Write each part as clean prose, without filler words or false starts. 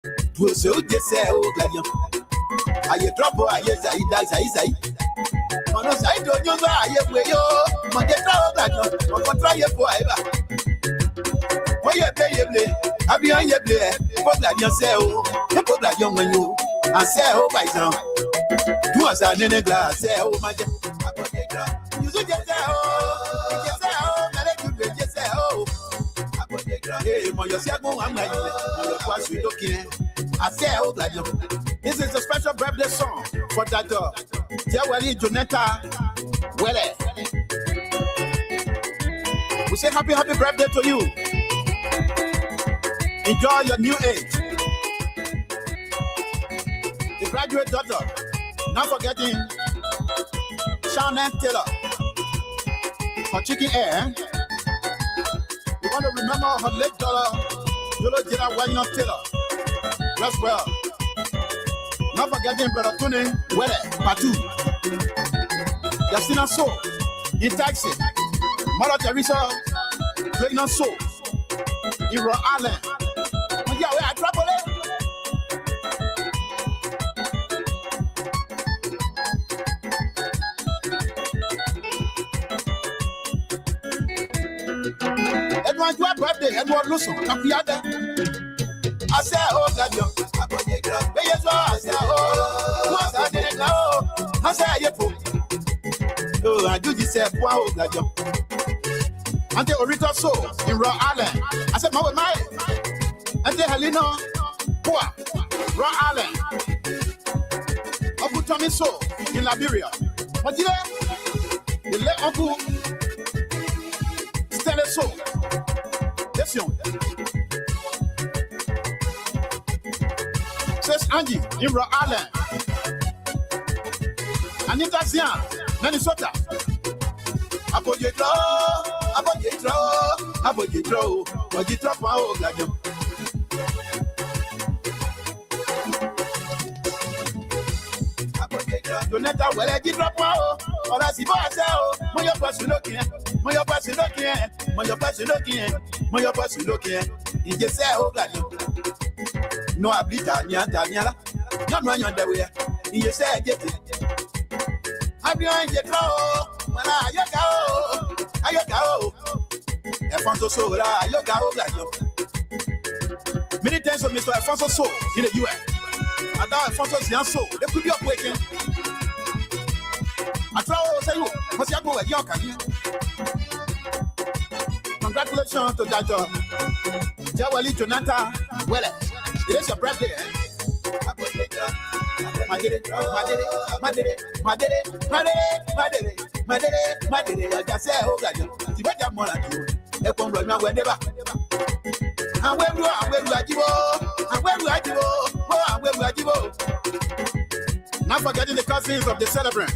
So just say, oh, Gladion. I trouble, I yes, I die. On a side, don't you know? I have yo, my get out that one, try your forever. Why you pay your play? Have you on your play? What that you say, oh, put that young man, you. I say, oh, by now. Do us a nene glass, say, oh, my dear. You should just say, oh, just say, oh, let you say, oh. Hey, my yourself, I'm like, what's you looking? I say, oh, Gladion. This is a special birthday song for that dog. Jawali Jonetta Wele. We say happy birthday to you. Enjoy your new age. The graduate daughter. Not forgetting Shannon Taylor for Chicken Air. We want to remember her late daughter, Yolo Jira Wagner Taylor. That's well. Not forgetting Brother Tony Wele Patu. Yasina So in Taxi. Mother Teresa Pregnant So in Rhode Island. Yeah, we are trouble. Edward, your birthday, Edward Luson, Capiada. I say, oh, Gladion. I say, oh, I didn't know. I say, oh, I do this, oh, Gladion. And the Orita So in Rhode Island. I said, my, and the Helena, Rhode Island. Uncle Tommy So in Liberia. What did you let Uncle Stella So? Yes, young. Says Angie in Rhode Island. Anita Zian, Minnesota. Abojitro, oh, Gladion. Jonetta, well, I did drop wow, or I see boys out. My person looking, my person looking, my person looking, my person looking. You just say, oh, Gladion. No, I bleed Daniela. Not run on the way. You say, get it. I'm behind your draw. When I go. Alfonso So, I go. Many thanks to Mr. Alfonso So in the US. And now Alfonso Zian So, they could be up waking. I try to say, what's your go at your career? Congratulations to that Jawali Jonathan Wele. It is your birthday, eh? I did it. I just say, oh, God, you better more than you. They come right now, whenever. And when you are, not forgetting the cousins of the celebrant.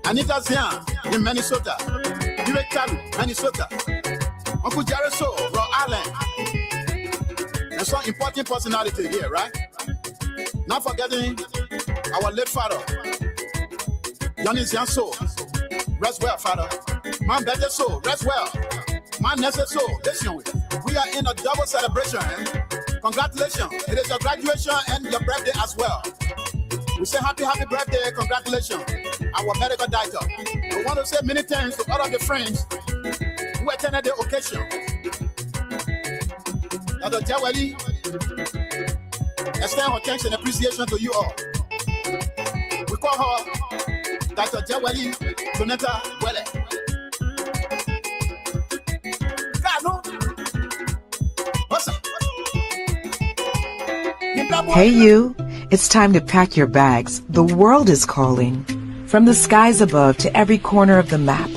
Anita Zian in Minnesota. Direct Taru, Minnesota. Uncle Jerry So, Rhode Island. And some important personality here, right? Not forgetting our late father, Johnny Zian So. Rest well, father. Man better So, rest well. Man Nessa So, listen, we are in a double celebration. Congratulations. It is your graduation and your birthday as well. We say happy birthday, congratulations. Our medical director. I want to say many thanks to all of the friends who attended the occasion. Dr. Jawali, extend our thanks and appreciation to you all. We call her Dr. Jawali Jonetta Wele. Hey you, it's time to pack your bags. The world is calling. From the skies above to every corner of the map,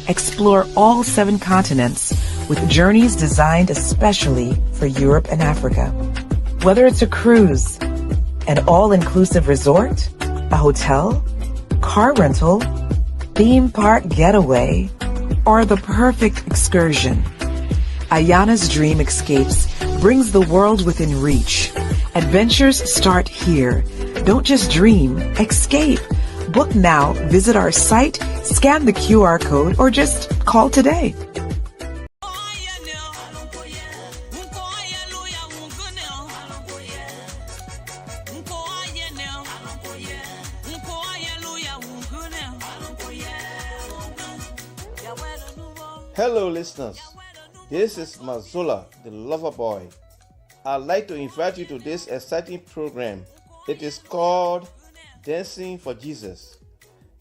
explore all 7 continents with journeys designed especially for Europe and Africa. Whether it's a cruise, an all-inclusive resort, a hotel, car rental, theme park getaway, or the perfect excursion, Ayana's Dream Escapes brings the world within reach. Adventures start here. Don't just dream, escape. Book now, visit our site, scan the QR code, or just call today. Hello listeners, this is Mazola, the lover boy. I'd like to invite you to this exciting program. It is called Dancing for Jesus.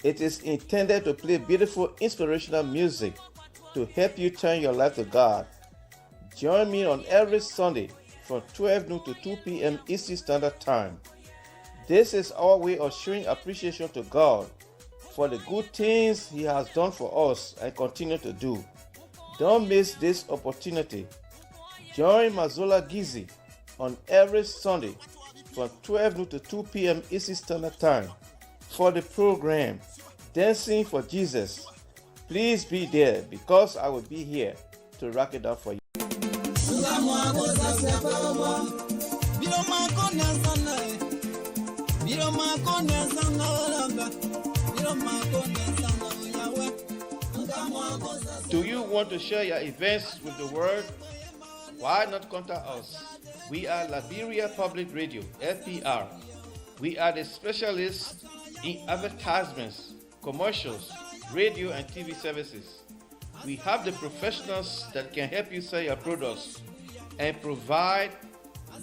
It is intended to play beautiful inspirational music to help you turn your life to God. Join me on every Sunday from 12 noon to 2 p.m. Eastern Standard Time. This is our way of showing appreciation to God for the good things He has done for us and continue to do. Don't miss this opportunity. Join Mazola Gizi on every Sunday from 12 noon to 2 p.m. Eastern Standard Time for the program Dancing for Jesus. Please be there because I will be here to rock it up for you. Do you want to share your events with the world? Why not contact us? We are Liberia Public Radio, LPR. We are the specialists in advertisements, commercials, radio and TV services. We have the professionals that can help you sell your products and provide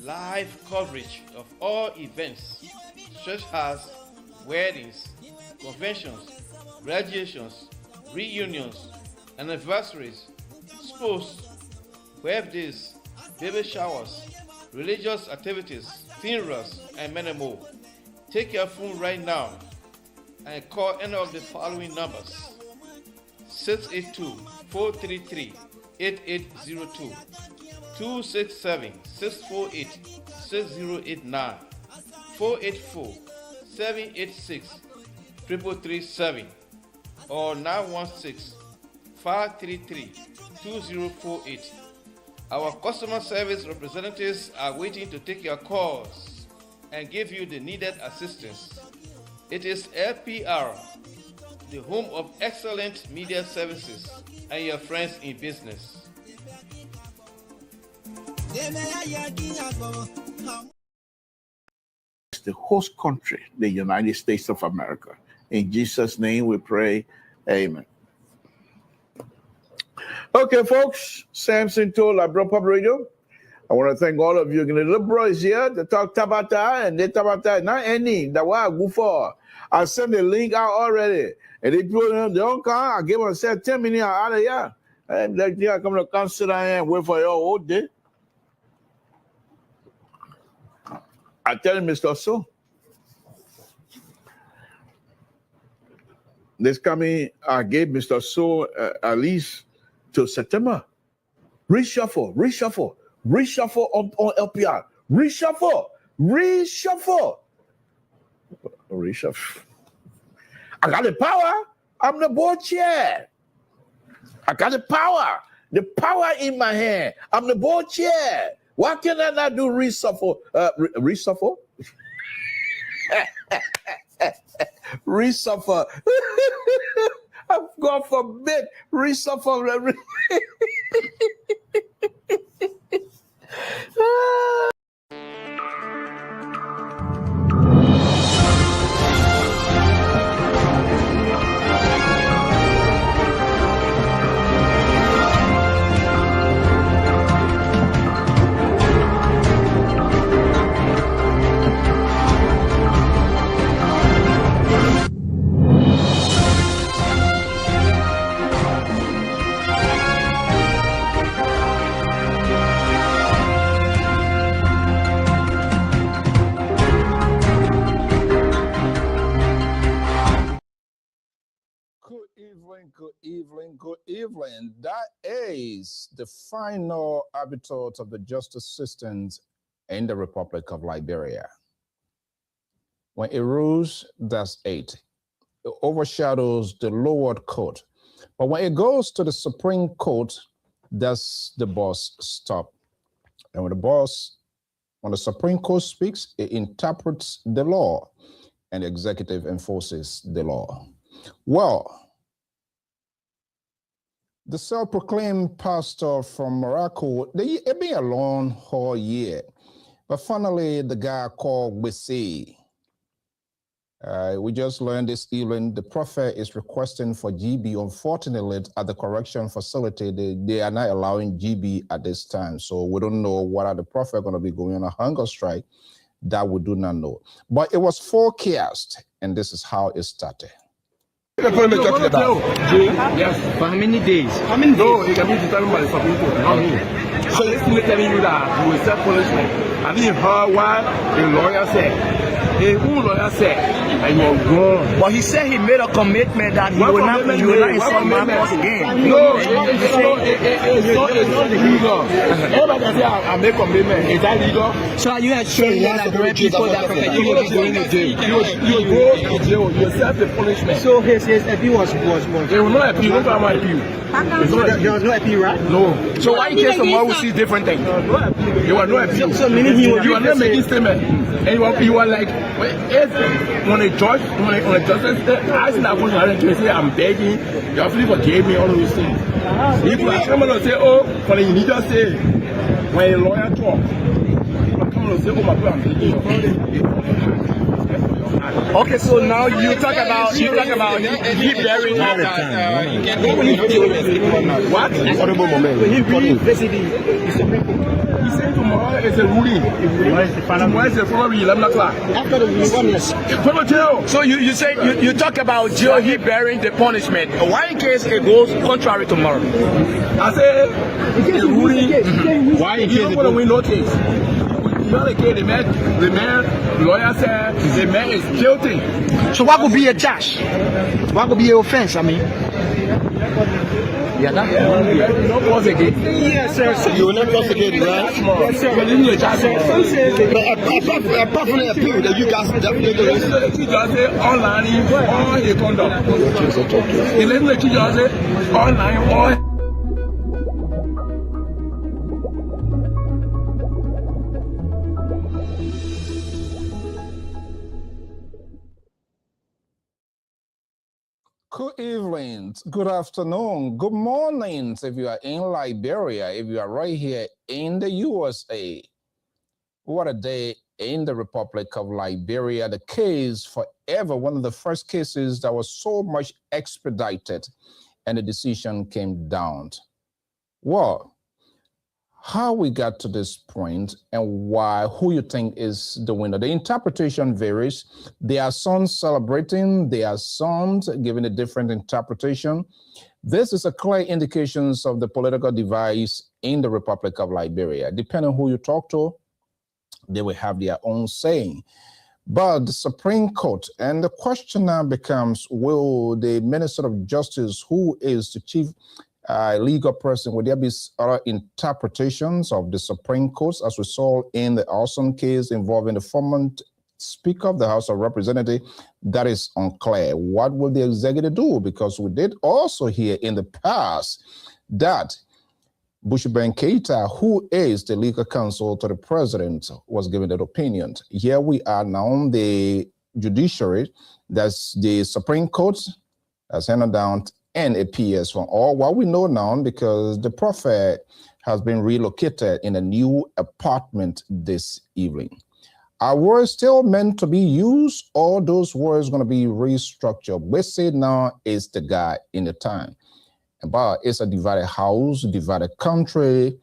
live coverage of all events such as weddings, conventions, graduations, reunions, anniversaries, sports, birthdays, baby showers, religious activities, funerals, and many more. Take your phone right now and call any of the following numbers: 682-433-8802, 267-648-6089, 484-786-3337, or 916-533-2048. Our customer service representatives are waiting to take your calls and give you the needed assistance. It is LPR, the home of excellent media services and your friends in business. The host country, the United States of America. In Jesus' name we pray, amen. Okay, folks, Samson told Liberia Public Radio. I want to thank all of you. The little boys here to talk Tabata, and they Tabata, not any, that what I go for. I sent the link out already. And they told them, they don't come. I gave them 10 minutes out of here. And like, yeah, come to consider and wait for you all day. I tell him, Mr. So. This coming, I gave Mr. So at least till September. Reshuffle on LPR. Reshuffle. I got the power. I'm the board chair. I got the power in my hand. I'm the board chair. Why can I not do reshuffle? Reshuffle? Reshuffle. God forbid, reshuffle. Good evening. That is the final habitat of the justice systems in the Republic of Liberia. When it rules, that's 8. It overshadows the lower court. But when it goes to the Supreme Court, that's the boss stop. And when the Supreme Court speaks, it interprets the law, and the executive enforces the law. Well, the self-proclaimed pastor from Morocco, it been a long haul year. But finally, the guy called Wissy We just learned this evening the prophet is requesting for GB. Unfortunately, at the correction facility, they are not allowing GB at this time. So we don't know what are the prophet going to be going on a hunger strike. That we do not know. But it was forecast, and this is how it started. Yes. For how many days? How many days? No, it can be determined by the Supreme Court. So it's telling you that you will set punishment. I didn't hear what the lawyer said. The lawyer said, and you're wrong. But he said he made a commitment that he will not insult my boss again. No, it's not legal. Everybody can say I make commitment. Is that legal? So are you assuring that the people that you will be going to jail? You go to jail. You accept the punishment. So his appeal was. They will not appeal. Don't have appeal. There was no appeal, right? No. So why in case tomorrow we see different things? You are no appeal. So meaning you are not making statement. And you are like, if when a judge, when a justice asks that question, they say, I'm begging, you have to forgive me, all of those things. If you come and say, oh, when you need to say, when a lawyer talk, you come and say, oh, my God, I'm begging you. Okay, so now you talk about he burying what? Horrible moment. He basically he said tomorrow is a ruling. Tomorrow is a February 11 o'clock. After the ruling, so you say you talk about jail, he bearing the punishment. Why in case it goes contrary tomorrow? I say the ruling. Why in case it goes? We notice. The lawyer said the man is guilty. So what could be a charge? What could be an offense? I mean, you don't prosecute. Yes, sir. You will not prosecute, right? Yes, sir. But apart from the appeal, that you guys definitely do. The teacher say online all the conduct. The teacher say online all. Good evening, good afternoon, good morning if you are in Liberia, if you are right here in the USA. What a day in the Republic of Liberia. The case forever, one of the first cases that was so much expedited and the decision came down. Well, how we got to this point and why, who you think is the winner. The interpretation varies. There are some celebrating, there are some giving a different interpretation. This is a clear indication of the political device in the Republic of Liberia. Depending on who you talk to, they will have their own saying. But the Supreme Court, and the question now becomes, will the Minister of Justice, who is the chief legal person, will there be other interpretations of the Supreme Court, as we saw in the Austin case involving the former Speaker of the House of Representatives? That is unclear. What will the executive do? Because we did also hear in the past that Bushman Keita, who is the legal counsel to the president, was given that opinion. Here we are now, the judiciary, that's the Supreme Court, has handed down and a PS from all what we know now, because the prophet has been relocated in a new apartment this evening. Are words still meant to be used, or those words going to be restructured? We say now is the guy in the time. But it's a divided house, divided country,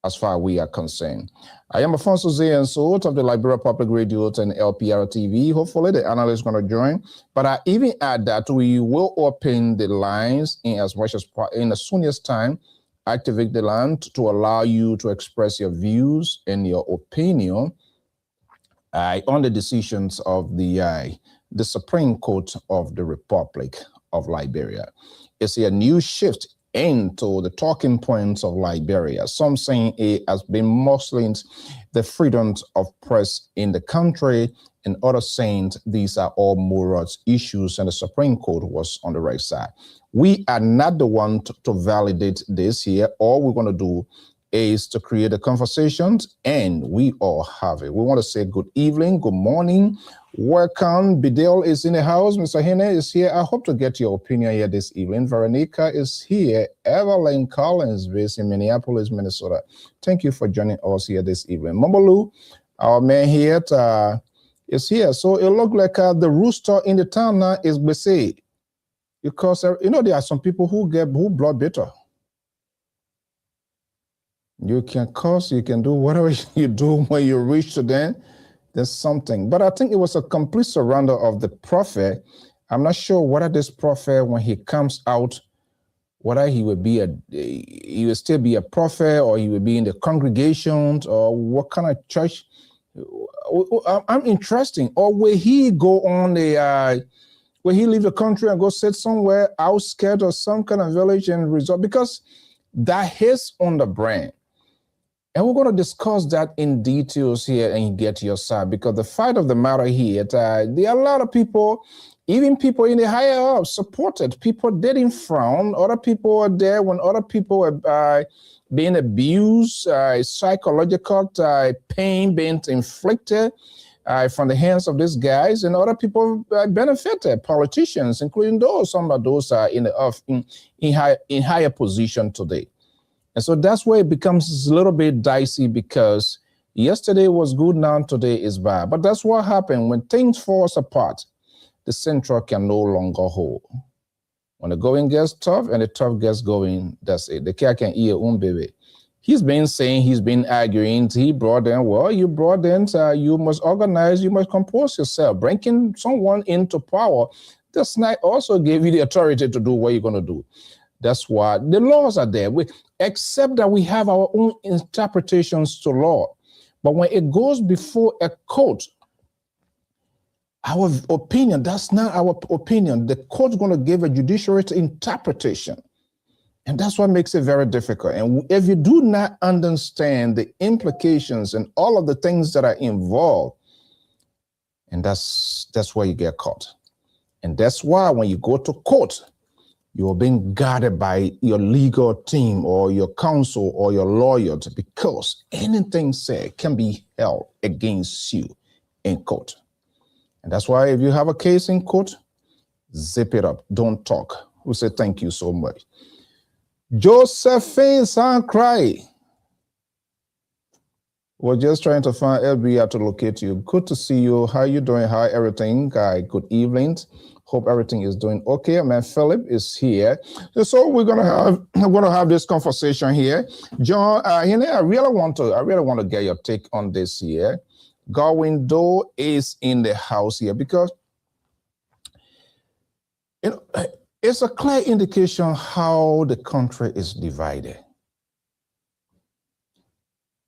as far as we are concerned. I am Afonso Zeyenso of the Liberia Public Radio and Lpr-Tv. Hopefully the analyst is going to join. But I even add that we will open the lines in as soon as time, activate the line to allow you to express your views and your opinion on the decisions of the Supreme Court of the Republic of Liberia. It's a new shift into the talking points of Liberia. Some saying it has been mostly the freedoms of press in the country, and others saying these are all moral issues, and the Supreme Court was on the right side. We are not the one to validate this here. All we're going to do is to create a conversation, and we all have it. We want to say good evening, good morning, welcome. Bidel is in the house. Mr. Hene is here. I hope to get your opinion here this evening. Veronica is here. Evelyn Collins based in Minneapolis, Minnesota. Thank you for joining us here this evening. Momolu, our man here, is here. So it looked like the rooster in the town now is Bese. Because, there are some people who blood bitter. You can curse, you can do whatever you do when you reach to them. There's something. But I think it was a complete surrender of the prophet. I'm not sure whether this prophet, when he comes out, whether he would still be a prophet, or he would be in the congregations, or what kind of church. I'm interested. Or will he go on will he leave the country and go sit somewhere outskirts or some kind of village and resort? Because that is on the brain. And we're going to discuss that in details here and get your side, because the fact of the matter here, there are a lot of people, even people in the higher up, supported. People didn't frown. Other people were there when other people were being abused, psychological pain being inflicted from the hands of these guys, and other people benefited. Politicians, including some of those in higher position today. And so that's where it becomes a little bit dicey, because yesterday was good, now today is bad. But that's what happened when things fall apart. The central can no longer hold. When the going gets tough and the tough gets going, that's it. The cat can eat your own baby. He's been arguing. He brought in, you brought in, you must organize, you must compose yourself. Bringing someone into power does not also give you the authority to do what you're going to do. That's why the laws are there. Except that we have our own interpretations to law. But when it goes before a court, our opinion, that's not our opinion. The court's going to give a judiciary interpretation. And that's what makes it very difficult. And if you do not understand the implications and all of the things that are involved, and that's where you get caught. And that's why when you go to court, you're being guarded by your legal team or your counsel or your lawyers, because anything said can be held against you in court. And that's why if you have a case in court, zip it up. Don't talk. We say thank you so much. Josephine Sankrai. We're just trying to find LBR to locate you. Good to see you. How you doing? How everything? Good evening. Hope everything is doing okay. Man, Philip is here. So we're gonna have this conversation here. John, I really want to get your take on this here. Godwin Doe is in the house here, because it's a clear indication how the country is divided.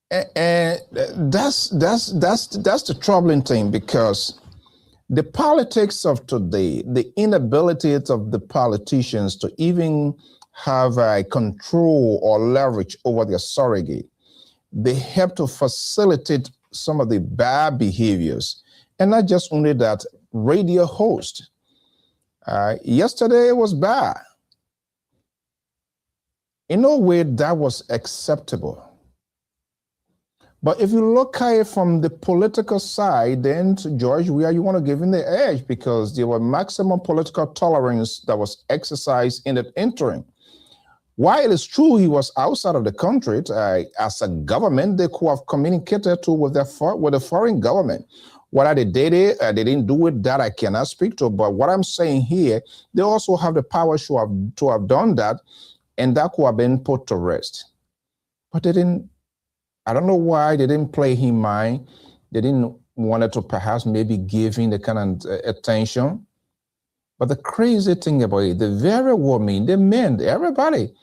And that's the troubling thing, because the politics of today, the inability of the politicians to even have a control or leverage over their surrogate, they help to facilitate some of the bad behaviors. And not just only that, radio host. Yesterday was bad. In no way that was acceptable. But if you look at it from the political side, then, George, where you want to give him the edge, because there were maximum political tolerance that was exercised in the interim. While it is true he was outside of the country, as a government, they could have communicated with the foreign government. Whether they did it, they didn't do it, that I cannot speak to. But what I'm saying here, they also have the power to have done that, and that could have been put to rest. But they didn't. I don't know why they didn't play him mind. They didn't want to perhaps maybe give him the kind of attention. But the crazy thing about it, the very women, the men, everybody,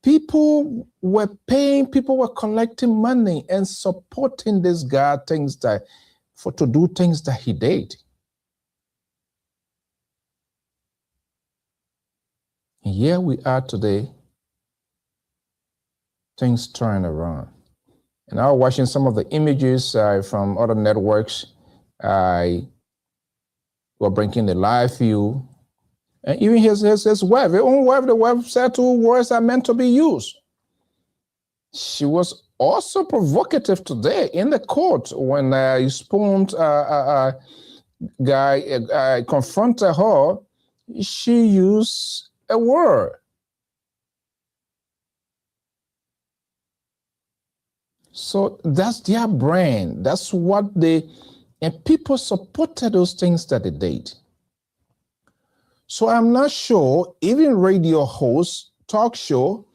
people were paying, people were collecting money and supporting this guy to do things that he did. And here we are today, things turn around. And I was watching some of the images from other networks. We're bringing the live view. And even his wife, his own wife, the wife said 2 words are meant to be used. She was also provocative today in the court when he spooned guy confronted her. She used a word. So that's their brain. That's what they And people supported those things that they did. So I'm not sure, even radio hosts, talk show,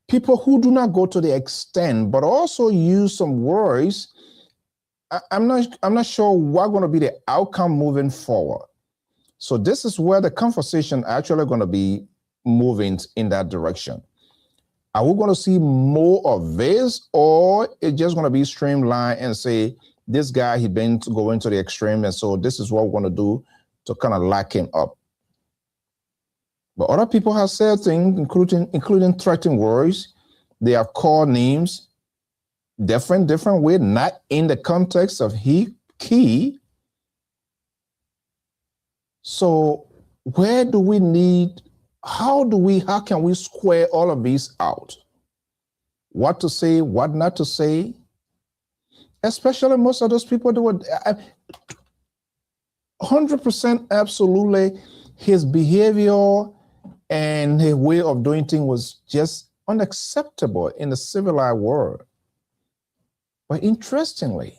people who do not go to the extent, but also use some words, I'm not sure what's going to be the outcome moving forward. So this is where the conversation actually going to be moving in that direction. Are we going to see more of this, or it's just going to be streamlined and say, this guy, he been going to the extreme, and so this is what we're going to do to kind of lock him up. But other people have said things, including threatening words. They have called names, different way, not in the context of key. So where do we need, how can we square all of these out? What to say, what not to say? Especially most of those people that were 100% absolutely, his behavior and his way of doing things was just unacceptable in the civilized world. But interestingly,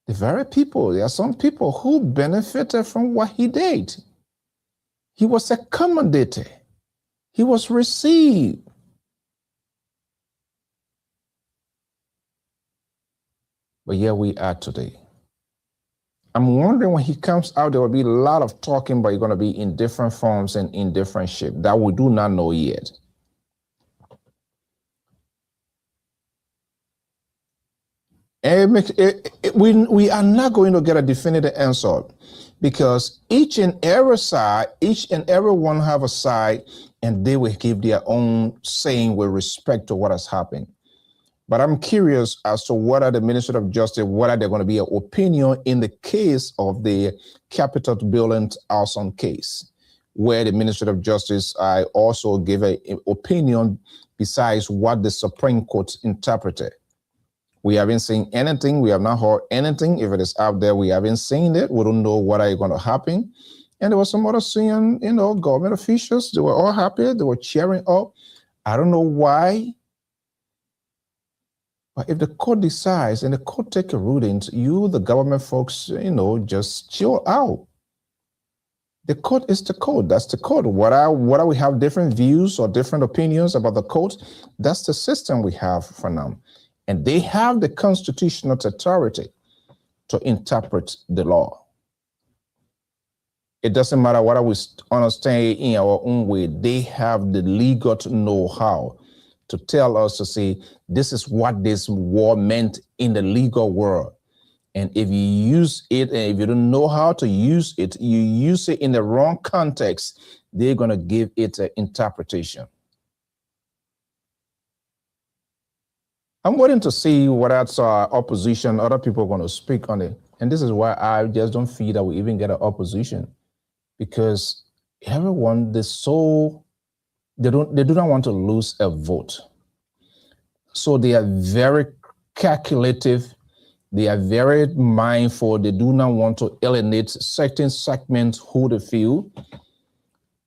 there are some people who benefited from what he did. He was accommodated. He was received. But here we are today. I'm wondering when he comes out, there will be a lot of talking, but it's going to be in different forms and in different shape that we do not know yet. We are not going to get a definitive answer because each and every one have a side, and they will give their own saying with respect to what has happened. But I'm curious as to what are the Ministry of Justice, what are they going to be an opinion in the case of the Capitol building arson case, where the Ministry of Justice I also give an opinion besides what the Supreme Court interpreted. We haven't seen anything. We have not heard anything. If it is out there, we haven't seen it. We don't know what are going to happen. And there was some other seeing, government officials. They were all happy. They were cheering up. I don't know why. But if the court decides and the court take a ruling, you, the government folks, just chill out. The court is the court. That's the court. Whether we have different views or different opinions about the court, that's the system we have for now. And they have the constitutional authority to interpret the law. It doesn't matter whether we understand in our own way. They have the legal know-how to tell us to say, this is what this war meant in the legal world. And if you use it, and if you don't know how to use it, you use it in the wrong context, they're going to give it an interpretation. I'm waiting to see what else opposition, other people are going to speak on it. And this is why I just don't feel that we even get an opposition. Because everyone, they do not want to lose a vote. So they are very calculative. They are very mindful. They do not want to alienate certain segments who they feel.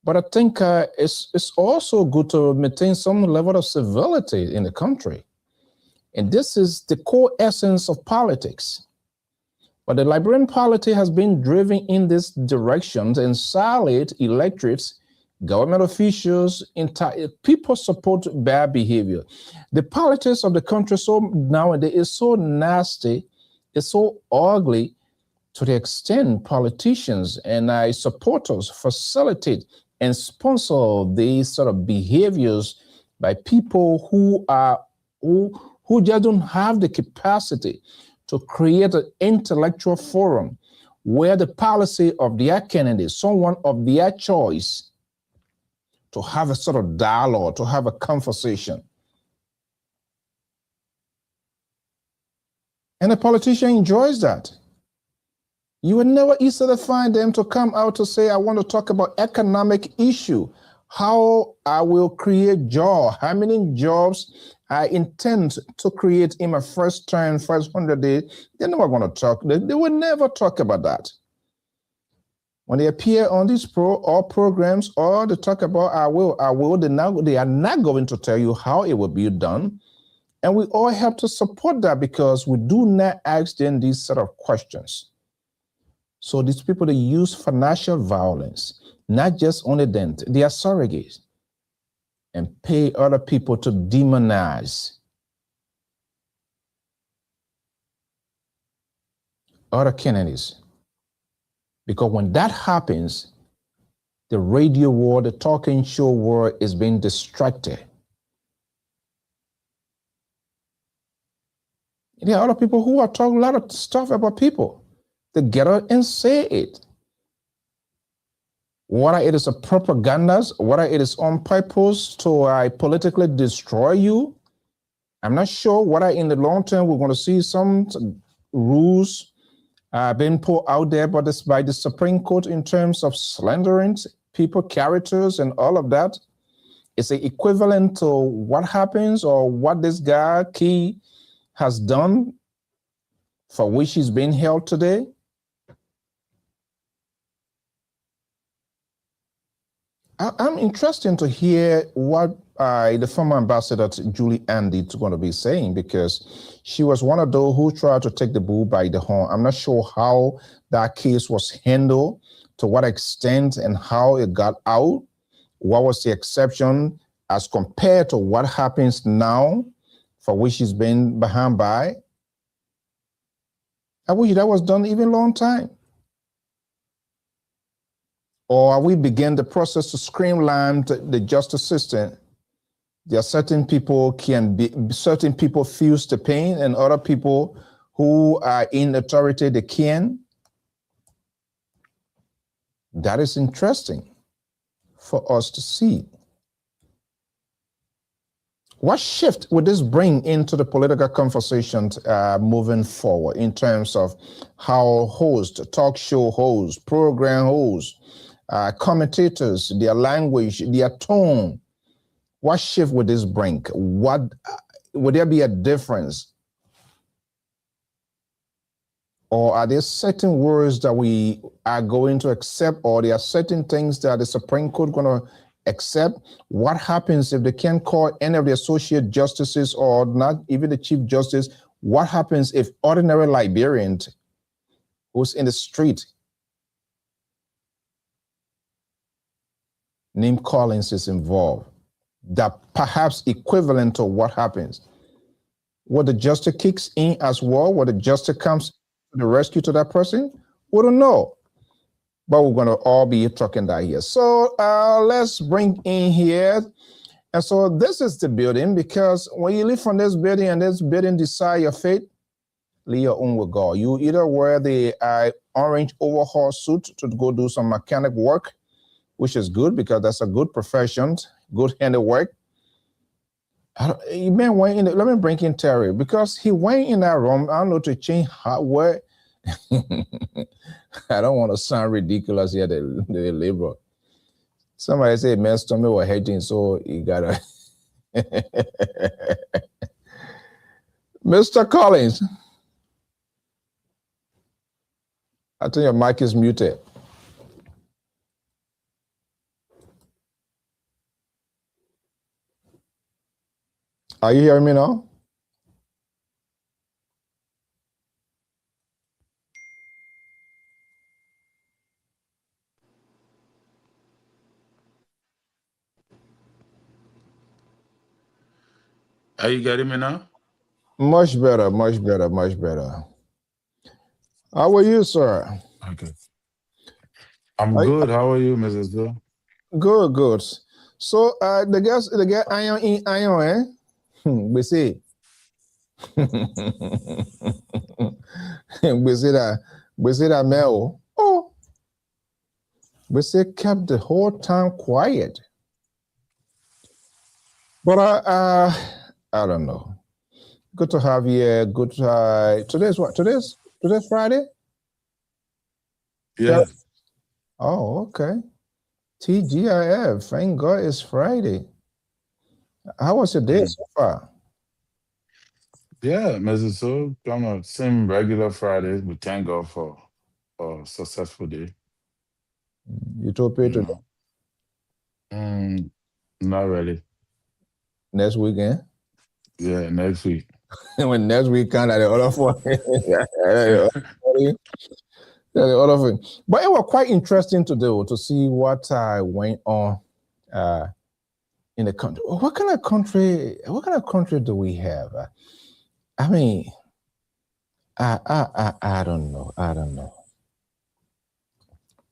But I think it's also good to maintain some level of civility in the country. And this is the core essence of politics. But the Liberian polity has been driven in this direction, and solid electorates, government officials, people support bad behavior. The politics of the country nowadays is so nasty, it's so ugly, to the extent politicians and supporters facilitate and sponsor these sort of behaviors by people who just don't have the capacity to create an intellectual forum where the policy of their candidate, someone of their choice, to have a sort of dialogue, to have a conversation. And a politician enjoys that. You would never easily find them to come out to say, I want to talk about economic issue, how I will create jobs, how many jobs I intend to create in my first term, first 100 days. They're never going to talk. They will never talk about that. When they appear on these programs, or they talk about I will, they are not going to tell you how it will be done. And we all have to support that because we do not ask them these set of questions. So these people, they use financial violence, not just only them, they are surrogates, and pay other people to demonize other candidates. Because when that happens, the radio world, the talking show world is being distracted. There are other people who are talking a lot of stuff about people. They get out and say it. Whether it is a propaganda, whether it is on purpose to politically destroy you, I'm not sure whether in the long term we're going to see some rules being put out there by the Supreme Court in terms of slandering people, characters, and all of that. It's equivalent to what happens or what this guy, Key, has done for which he's being held today. I'm interested to hear what the former ambassador Julie Andy is going to be saying, because she was one of those who tried to take the bull by the horn. I'm not sure how that case was handled, to what extent, and how it got out. What was the exception as compared to what happens now, for which she's been behind by? I wish that was done even a long time. Or we begin the process to streamline the justice system. There are certain people certain people feel the pain, and other people who are in authority, they can. That is interesting for us to see. What shift would this bring into the political conversation moving forward in terms of how hosts, talk show hosts, program hosts, commentators, their language, their tone? What shift would this bring? What would there be a difference? Or are there certain words that we are going to accept, or there are certain things that the Supreme Court going to accept? What happens if they can't call any of the associate justices, or not even the Chief Justice? What happens if ordinary Liberian who's in the street, name callings is involved, that perhaps equivalent to what happens? Will the justice kicks in as well? Will the justice comes to the rescue to that person? We don't know. But we're going to all be talking that here. So let's bring in here. And so this is the building, because when you live from this building and this building decide your fate, leave your own with God. You either wear the orange overhaul suit to go do some mechanic work, which is good because that's a good profession, good handiwork. Man went in. Let me bring in Terry, because he went in that room. I don't know, to change where. I don't want to sound ridiculous here. The labor. Somebody said, "Man, stomach was hurting, so you gotta." Mr. Collins, I think your mic is muted. Are you hearing me now? Are you getting me now? Much better, much better, much better. How are you, sir? Okay. I'm good. How are you, Mrs. Bill? Good, good. So the guy iron in iron, eh? We see. We see that Mel. Oh, we say kept the whole time quiet. But I don't know. Good to have you. Good. Today's what? Today's Friday. Yeah. Oh, okay. TGIF. Thank God it's Friday. How was your day so far? Yeah, Mrs. So kind of same regular Fridays. We thank God for a successful day. You told Peter Not really. next weekend? Yeah, next week. When next week comes, the other four. The other thing. But it was quite interesting to see what went on in the country. What kind of country do we have? I mean, I don't know.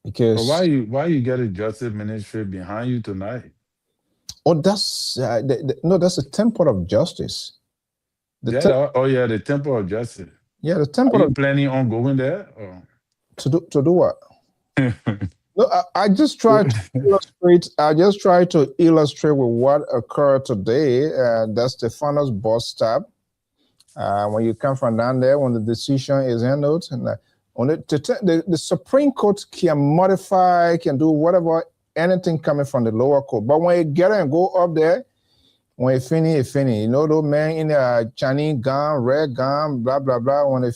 Because But why you get a justice ministry behind you tonight? that's that's the temple of justice. The temple of justice. Yeah, the Are temple you of planning on going there? Or? to do what? No, I just try to illustrate. I just try to illustrate with what occurred today. That's Stephanos bus stop. When you come from down there, when the decision is handled, and the Supreme Court can modify, can do whatever, anything coming from the lower court. But when you get and go up there, when you finish, you know, those men in a Chinese gown, red gown, blah blah blah. When they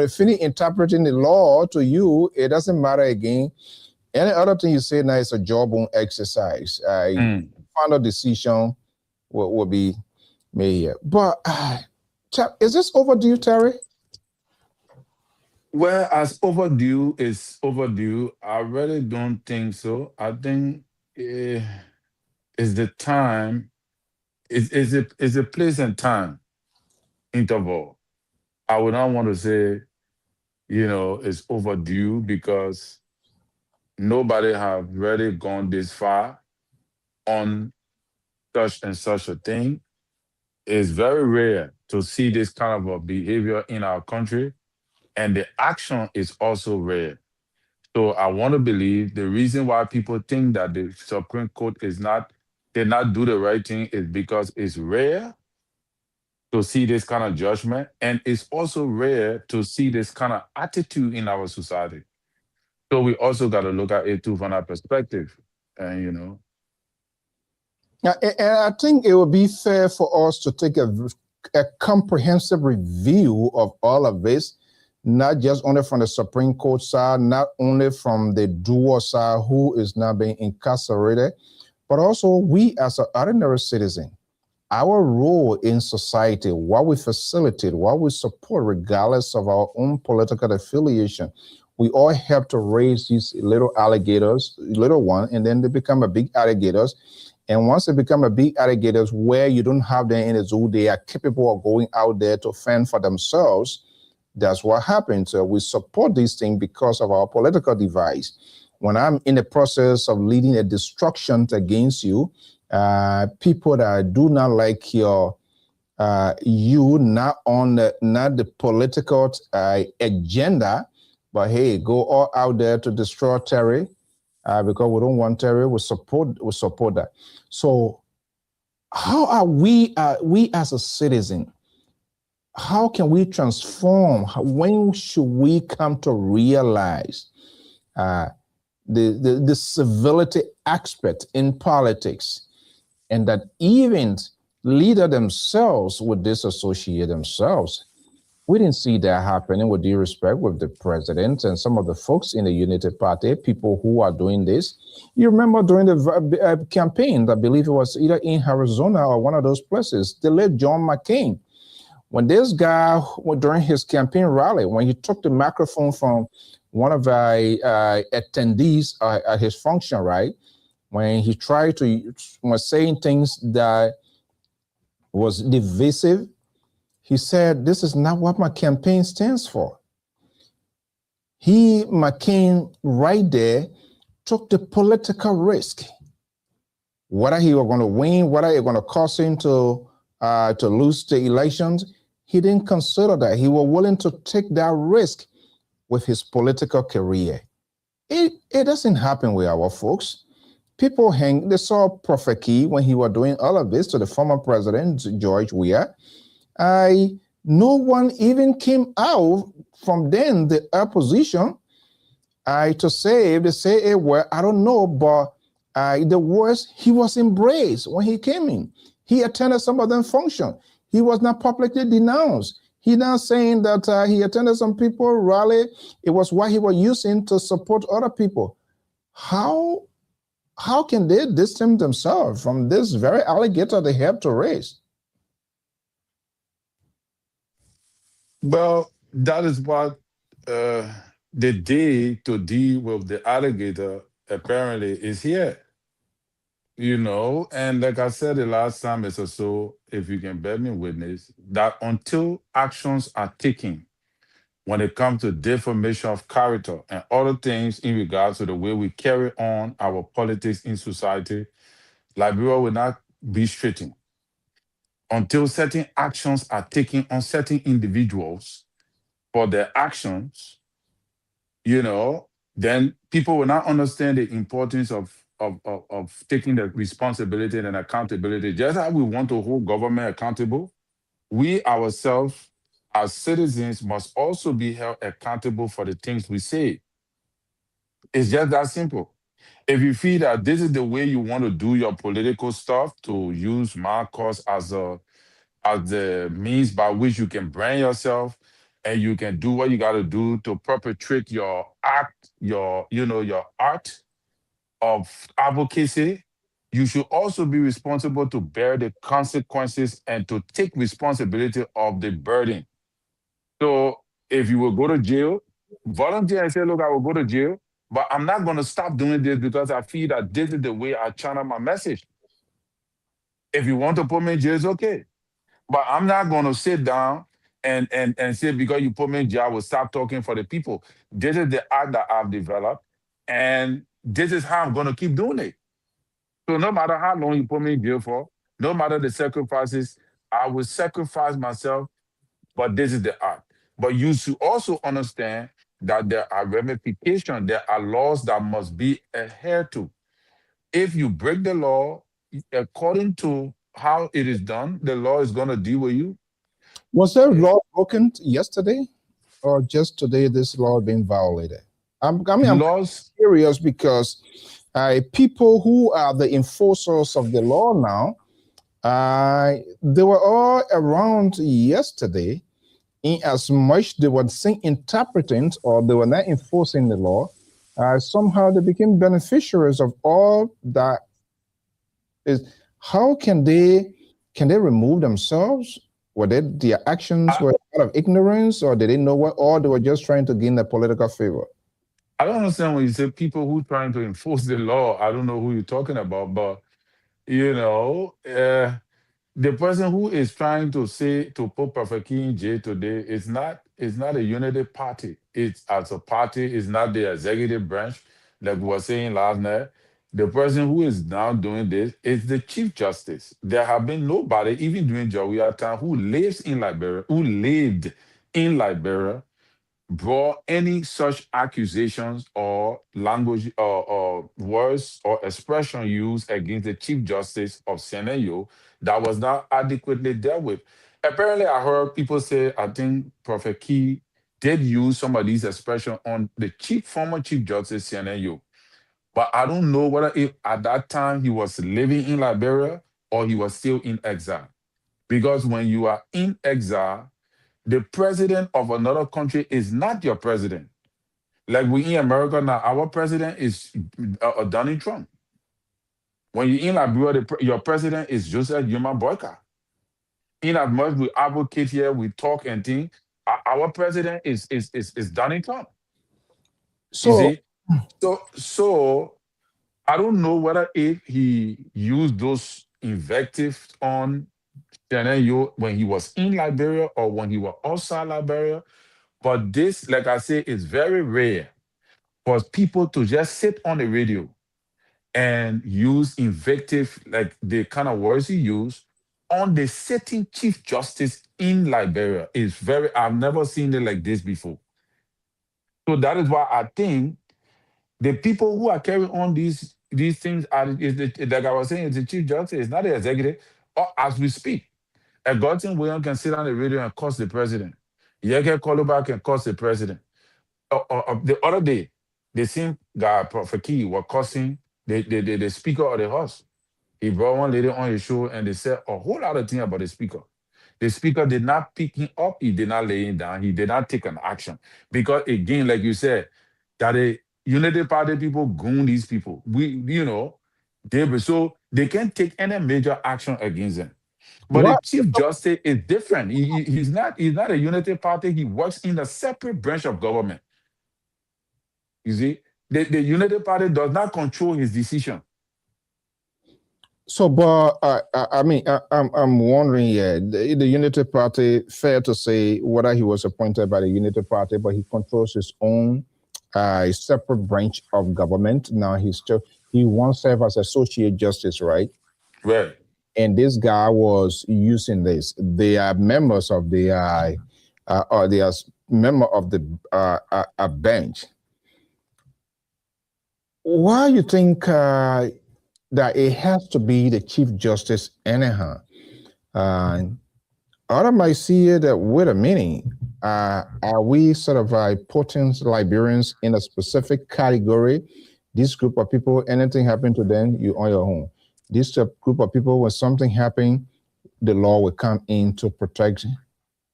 finish interpreting the law to you, it doesn't matter again. Any other thing you say now is a jawbone exercise. Final decision will be made here. But is this overdue, Terry? Well, as overdue is overdue, I really don't think so. I think it's the time, it's a place and time interval. I would not want to say, it's overdue because nobody have really gone this far on such and such a thing. It's very rare to see this kind of a behavior in our country, and the action is also rare. So I want to believe the reason why people think that the Supreme Court did not do the right thing is because it's rare to see this kind of judgment, and it's also rare to see this kind of attitude in our society. So we also got to look at it too from that perspective, and And I think it would be fair for us to take a comprehensive review of all of this, not just only from the Supreme Court side, not only from the doer side who is now being incarcerated, but also we as an ordinary citizen, our role in society, what we facilitate, what we support, regardless of our own political affiliation. We all help to raise these little alligators, little one, and then they become a big alligators. And once they become a big alligators where you don't have them in the zoo, they are capable of going out there to fend for themselves. That's what happens. We support these things because of our political device. When I'm in the process of leading a destruction against you, people that do not like you, not the political agenda, but hey, go all out there to destroy Terry, because we don't want Terry. We support that. So, how are we as a citizen? How can we transform? When should we come to realize the civility aspect in politics, and that even leaders themselves would disassociate themselves? We didn't see that happening, with due respect, with the president and some of the folks in the Unity Party, people who are doing this. You remember during the campaign, I believe it was either in Arizona or one of those places, the late John McCain. When this guy, during his campaign rally, when he took the microphone from one of the attendees at his function, right, when he was saying things that was divisive, he said, this is not what my campaign stands for. McCain, right there, took the political risk. Whether he was going to win, whether it was going to cause him to lose the elections, he didn't consider that. He was willing to take that risk with his political career. It doesn't happen with our folks. People they saw Prophet Key when he was doing all of this to the former president, George Weah. No one even came out from then, the opposition, to say, if they say a word, I don't know, but the words, he was embraced when he came in. He attended some of them function. He was not publicly denounced. He now saying that he attended some people rally. It was what he was using to support other people. How can they distance themselves from this very alligator they have to raise? Well, that is what the day to deal with the alligator apparently is here. And like I said the last time or so, if you can bear me witness, that until actions are taken when it comes to defamation of character and other things in regards to the way we carry on our politics in society, Liberia will not be straightened until certain actions are taken on certain individuals for their actions, then people will not understand the importance of taking the responsibility and accountability. Just as we want to hold government accountable, we ourselves as citizens must also be held accountable for the things we say. It's just that simple. If you feel that this is the way you want to do your political stuff, to use my cause as the means by which you can brand yourself and you can do what you got to do to perpetrate your act, your art of advocacy, you should also be responsible to bear the consequences and to take responsibility of the burden. So if you will go to jail, volunteer and say, look, I will go to jail, but I'm not going to stop doing this because I feel that this is the way I channel my message. If you want to put me in jail, it's okay. But I'm not going to sit down and say, because you put me in jail, I will stop talking for the people. This is the art that I've developed, and this is how I'm going to keep doing it. So no matter how long you put me in jail for, no matter the sacrifices, I will sacrifice myself, but this is the art. But you should also understand that there are ramifications, there are laws that must be adhered to. If you break the law, according to how it is done, the law is going to deal with you. Was there law broken yesterday, or just today this law being violated? I'm Laws, curious because people who are the enforcers of the law now, they were all around yesterday, in as much they were saying interpreting or they were not enforcing the law. Somehow they became beneficiaries of all that. Is how can they remove themselves? Were their actions were out of ignorance, or did they know what, or they were just trying to gain the political favor? I don't understand when you say people who trying to enforce the law. I don't know who you're talking about, but the person who is trying to say to put Perfect Key in jail today is not a unity party. It's as a party, it's not the executive branch, like we were saying last night. The person who is now doing this is the Chief Justice. There have been nobody, even during Jawia time, who lived in Liberia, brought any such accusations or language or words or expression used against the Chief Justice of CNAO that was not adequately dealt with. Apparently, I heard people say, I think Prophet Key did use some of these expressions on the former Chief Justice CNAO. But I don't know whether if at that time he was living in Liberia or he was still in exile. Because when you are in exile, the president of another country is not your president. Like we in America now, our president is Donald Trump. When you're in Liberia, your president is Joseph Yuma Boyka. In as much we advocate here, we talk and think, our president is Donald Trump. You So see? So I don't know whether if he used those invectives on Senegal when he was in Liberia or when he was outside Liberia. But this, like I say, is very rare for people to just sit on the radio and use invective, like the kind of words he used on the sitting Chief Justice in Liberia. Is very, I've never seen it like this before. So that is why I think the people who are carrying on these things like I was saying, it's the Chief Justice, it's not the executive. Or as we speak, a Godson William can sit on the radio and curse the president. Yeke Koluba can curse the president. The other day, the same guy, Prophet Key, was cursing the speaker of the house. He brought one lady on his show and they said a whole lot of things about the speaker. The speaker did not pick him up. He did not lay him down. He did not take an action. Because again, like you said, that the Unity Party people goon these people. So they can't take any major action against them. But the What? Chief Justice is different. He's not a unity party. He works in a separate branch of government. You see, the unity party does not control his decision. So, but I'm wondering, yeah, the Unity Party, fair to say, whether he was appointed by the Unity Party, but he controls his own separate branch of government. Now he once served as associate justice, right? Right. And this guy was using this. They are members of the or they are member of the a bench. Why you think that it has to be the Chief Justice anyhow? Others might see it that, wait a minute, are we sort of putting Liberians in a specific category? This group of people, anything happen to them, you on your own. This group of people, when something happen, the law will come in to protect,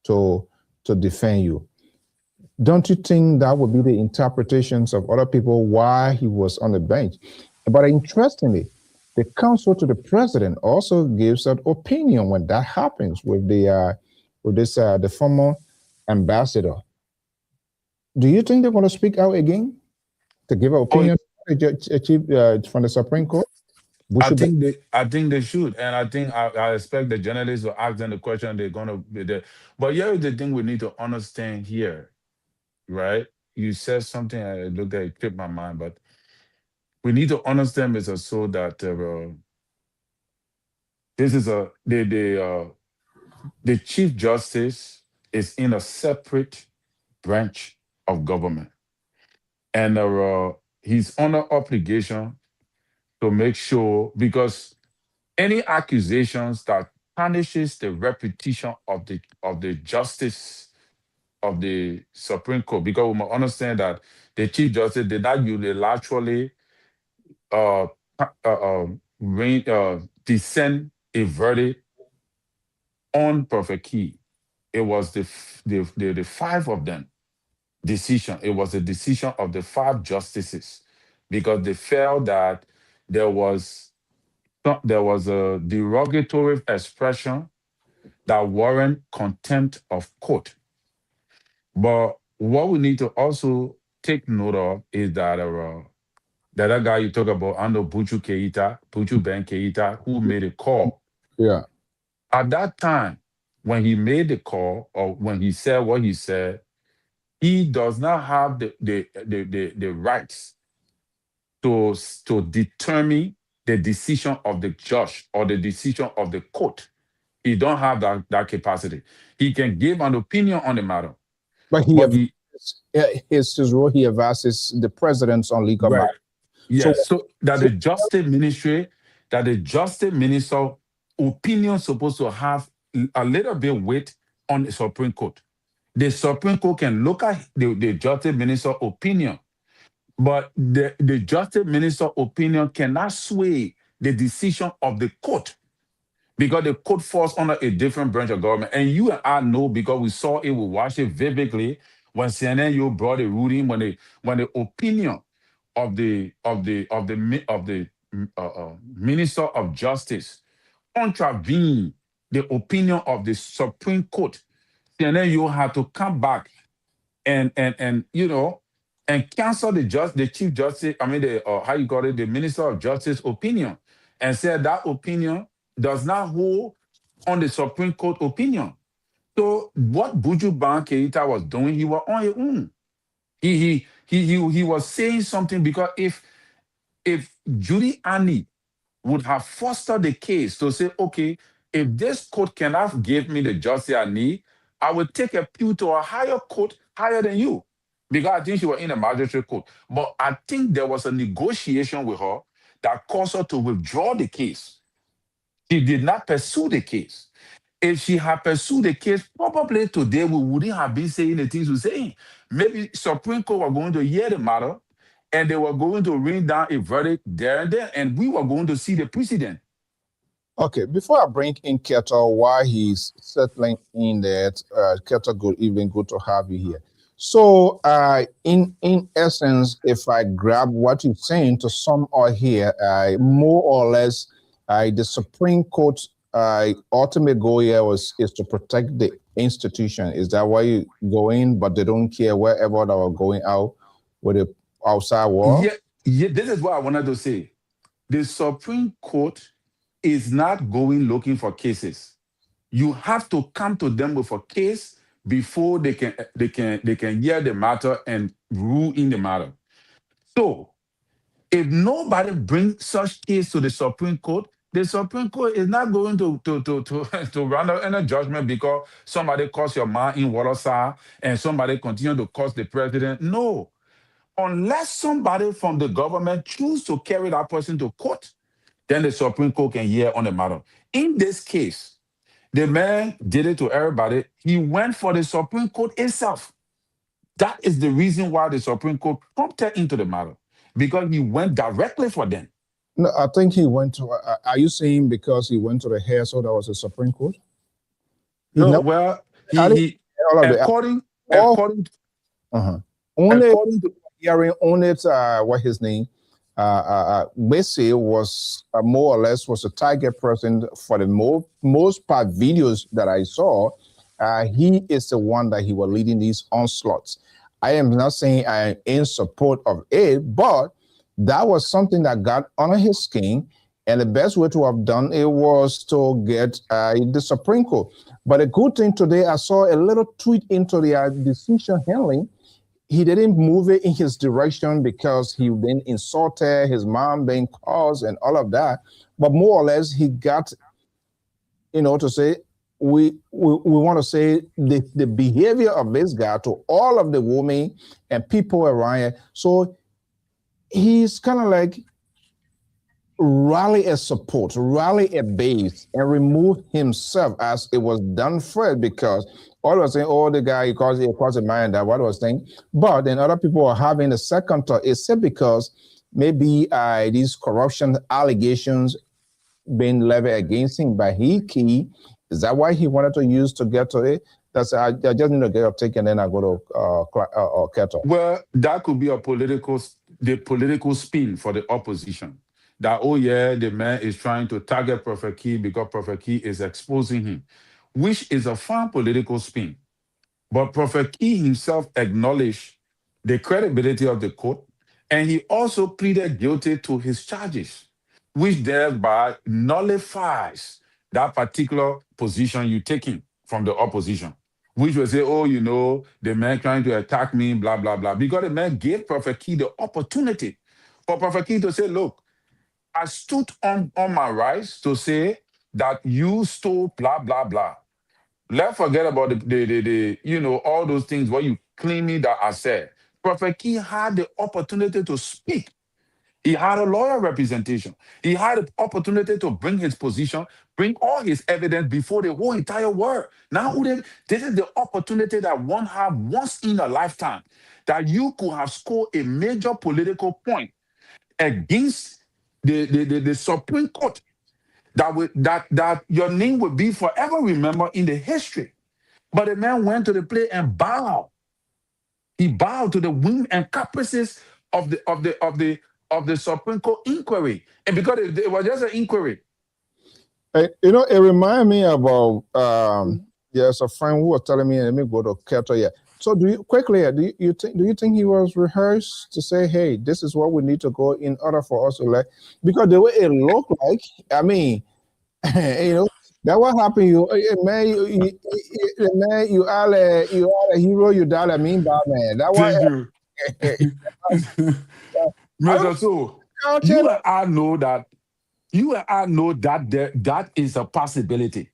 to defend you. Don't you think that would be the interpretations of other people why he was on the bench? But interestingly, the counsel to the president also gives an opinion when that happens with the former ambassador. Do you think they're going to speak out again to give an opinion from the Supreme Court? I think they should, and I think I expect the journalists will ask them the question. They're going to be there. But here is the thing we need to understand here, right? You said something. I looked at it, tripped my mind, but we need to understand, Mr. So, that this is the Chief Justice is in a separate branch of government, and he's under obligation to make sure, because any accusations that tarnishes the reputation of the justice of the Supreme Court, because we must understand that the Chief Justice did not unilaterally descend a verdict on Prophet Key. It was the five of them decision. It was a decision of the five justices, because they felt that there was a derogatory expression that warrant contempt of court. But what we need to also take note of is that the other guy you talk about, Ando Buju Ben Keita, who made a call. Yeah. At that time, when he made the call, or when he said what he said, he does not have the rights to determine the decision of the judge or the decision of the court. He don't have that capacity. He can give an opinion on the matter. But his role, he advises the presidents on legal matters. Yes, so that the justice minister opinion supposed to have a little bit weight on the Supreme Court. The Supreme Court can look at the justice minister opinion, but the justice minister opinion cannot sway the decision of the court, because the court falls under a different branch of government. And you and I know, because we saw it, we watched it vividly when CNN brought a ruling when the opinion of the Minister of Justice contravened the opinion of the Supreme Court. CNN had to come back and cancel the Chief Justice. I mean, the Minister of Justice opinion, and said that opinion does not hold on the Supreme Court opinion. So what Buju Ben Keita was doing, he was on his own. He was saying something, because if Judy Annie would have fostered the case to say, okay, if this court cannot give me the justice I need, I will take a appeal to a higher court, higher than you, because I think she was in a magistrate court. But I think there was a negotiation with her that caused her to withdraw the case. She did not pursue the case. If she had pursued the case, probably today we wouldn't have been saying the things we're saying. Maybe Supreme Court were going to hear the matter, and they were going to bring down a verdict there and then, and we were going to see the precedent. Okay, before I bring in Keto, while he's settling in that, Keto, good evening, good to have you here. So, in essence, if I grab what you're saying to sum or here, more or less, the Supreme Court ultimate goal here is to protect the institution. Is that why you go in, but they don't care wherever they are going out with the outside world? Yeah, this is what I wanted to say. The Supreme Court is not going looking for cases. You have to come to them with a case before they can hear the matter and rule in the matter. So if nobody brings such case to the Supreme Court, the Supreme Court is not going to render any judgment because somebody calls your man in Waterside and somebody continue to curse the president. No. Unless somebody from the government choose to carry that person to court, then the Supreme Court can hear on the matter. In this case, the man did it to everybody. He went for the Supreme Court itself. That is the reason why the Supreme Court prompted into the matter, because he went directly for them. No, I think he went to. Are you saying because he went to the hair, so that was a Supreme Court? No, well, he according to hearing on it, what his name, Messi was more or less was a target person for the most part videos that I saw. He is the one that he was leading these onslaughts. I am not saying I am in support of it, but that was something that got under his skin. And the best way to have done it was to get the Supreme Court. But a good thing today, I saw a little tweet into the decision handling. He didn't move it in his direction because he been insulted, his mom being caused and all of that. But more or less, he got, to say, we want to say the behavior of this guy to all of the women and people around here. So he's kind of like rally a support, rally a base, and remove himself as it was done first, because all was saying, oh, the guy, he calls a man that what was saying. But then other people are having the second thought. It's said because maybe these corruption allegations being levied against him by key. Is that why he wanted to use to get to it? That's I just need to get your take and then I go to Keto. Well, that could be the political spin for the opposition. That, oh yeah, the man is trying to target Prophet Key because Prophet Key is exposing him, which is a fine political spin. But Prophet Key himself acknowledged the credibility of the court, and he also pleaded guilty to his charges, which thereby nullifies that particular position you're taking from the opposition, which will say, oh, the man trying to attack me, blah, blah, blah. Because the man gave Prophet Key the opportunity for Prophet Key to say, look, I stood on my rights to say that you stole blah, blah, blah. Let's forget about the all those things what you claim me that I said. Prophet Key had the opportunity to speak. He had a lawyer representation. He had the opportunity to bring his position, bring all his evidence before the whole entire world. Now, this is the opportunity that one have once in a lifetime, that you could have scored a major political point against the Supreme Court, that your name will be forever remembered in the history. But the man went to the play and bowed. He bowed to the whim and caprices of the Supreme Court inquiry, and because it was just an inquiry. It reminds me about there's a friend who was telling me, let me go to Keto here. So do you think he was rehearsed to say, hey, this is what we need to go in order for us to elect? Because the way it looked like, I mean, that what happened. You are a hero. You die a mean bad man. That was. Mr. So you and I know that that is a possibility.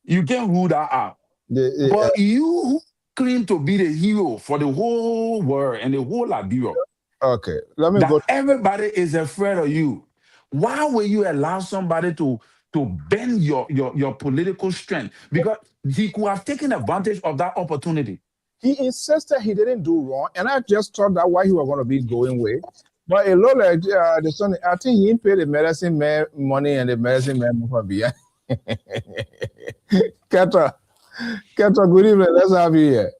You can rule that out. But you claim to be the hero for the whole world and the whole Liberia. Okay, let me go. Everybody is afraid of you. Why will you allow somebody to bend your political strength? Because he could have taken advantage of that opportunity. He insisted he didn't do wrong, and I just thought that why he was going to be going with. But it looked like the son. I think he didn't pay the medicine man money and the medicine man for beer. Keto, good evening. Let's have you here.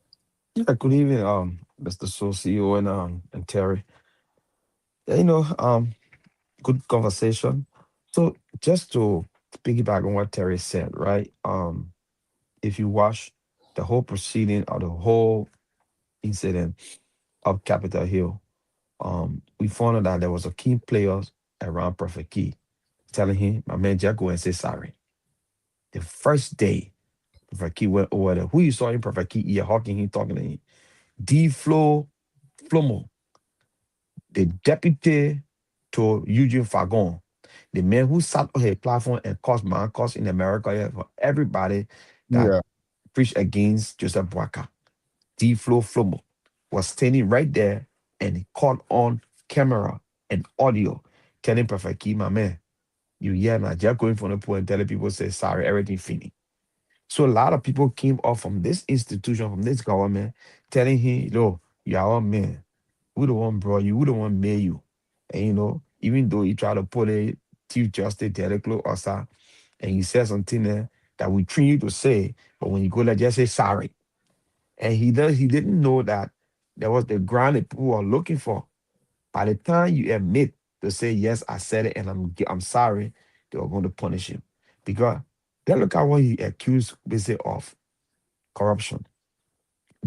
Yeah, good evening, Mr. So CEO and Terry. Yeah, good conversation. So just to piggyback on what Terry said, right? If you watch the whole proceeding or the whole incident of Capitol Hill, we found out that there was a key players around Prophet Key telling him, my man, just go and say sorry. The first day, Prophet Key went over there. Who you saw in Prophet Key ear hawking him, talking to him? D. Flomo, the deputy to Eugene Fagon, the man who sat on a platform and caused in America for everybody that Yeah. preached against Joseph Boakai. D. Flomo was standing right there and he caught on camera and audio telling Prophet Key, my man, you now just going from the pool and telling people, say sorry, everything finished. So a lot of people came off from this institution, from this government, telling him, yo, you're our man. We the one brought you, we the one made you. And even though he tried to put a Chief Justice Derek Osa and he said something there that we train you to say, but when you go there, just say sorry. And he didn't know that there was the ground that people were looking for. By the time you admit to say, yes, I said it and I'm sorry, they were going to punish him. Because then look at what he accused Bese of: corruption,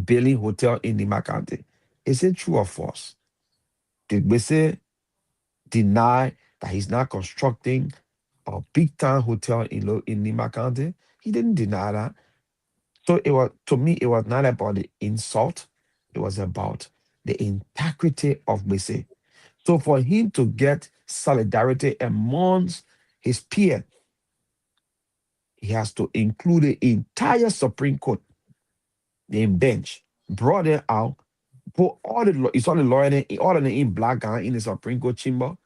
building hotel in the County. Is it true or false? Did Bese deny that he's not constructing a big time hotel in Nima County? He didn't deny that. So to me, it was not about the insult, it was about the integrity of Bese. So for him to get solidarity amongst his peers, he has to include the entire Supreme Court, the bench, brought it out, put all you saw the lawyer all of them in black guy in the Supreme Court chamber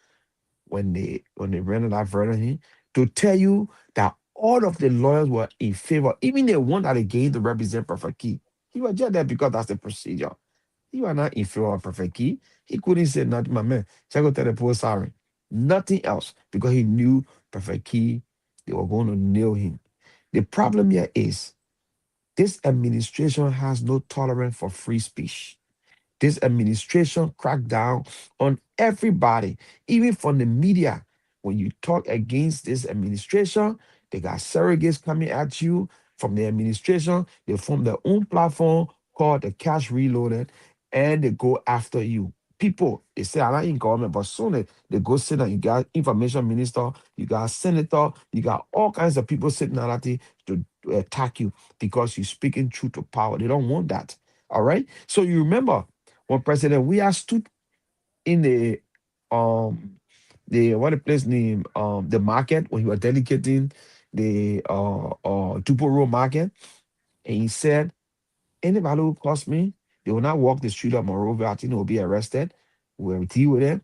when they rendered that verdict in, to tell you that all of the lawyers were in favor, even the one that against to represent Prophet Key. He was just there because that's the procedure. He was not in favor of Prophet Key. He couldn't say nothing, my man. Check out the poor sorry. Nothing else because he knew Prophet Key, they were going to nail him. The problem here is this administration has no tolerance for free speech. This administration cracked down on everybody, even from the media. When you talk against this administration, they got surrogates coming at you from the administration. They form their own platform called the Cash Reloaded, and they go after you. People, they say, I'm not in government, but soon they go sit down. You got information minister, you got senator, you got all kinds of people sitting on that to attack you because you're speaking truth to power. They don't want that. All right. So you remember when President we are stood in the what the place name the market when he was dedicating the Tupo Road market, and he said, anybody who cross me, they will not walk the street of Monrovia. I think they will be arrested. We'll deal with them.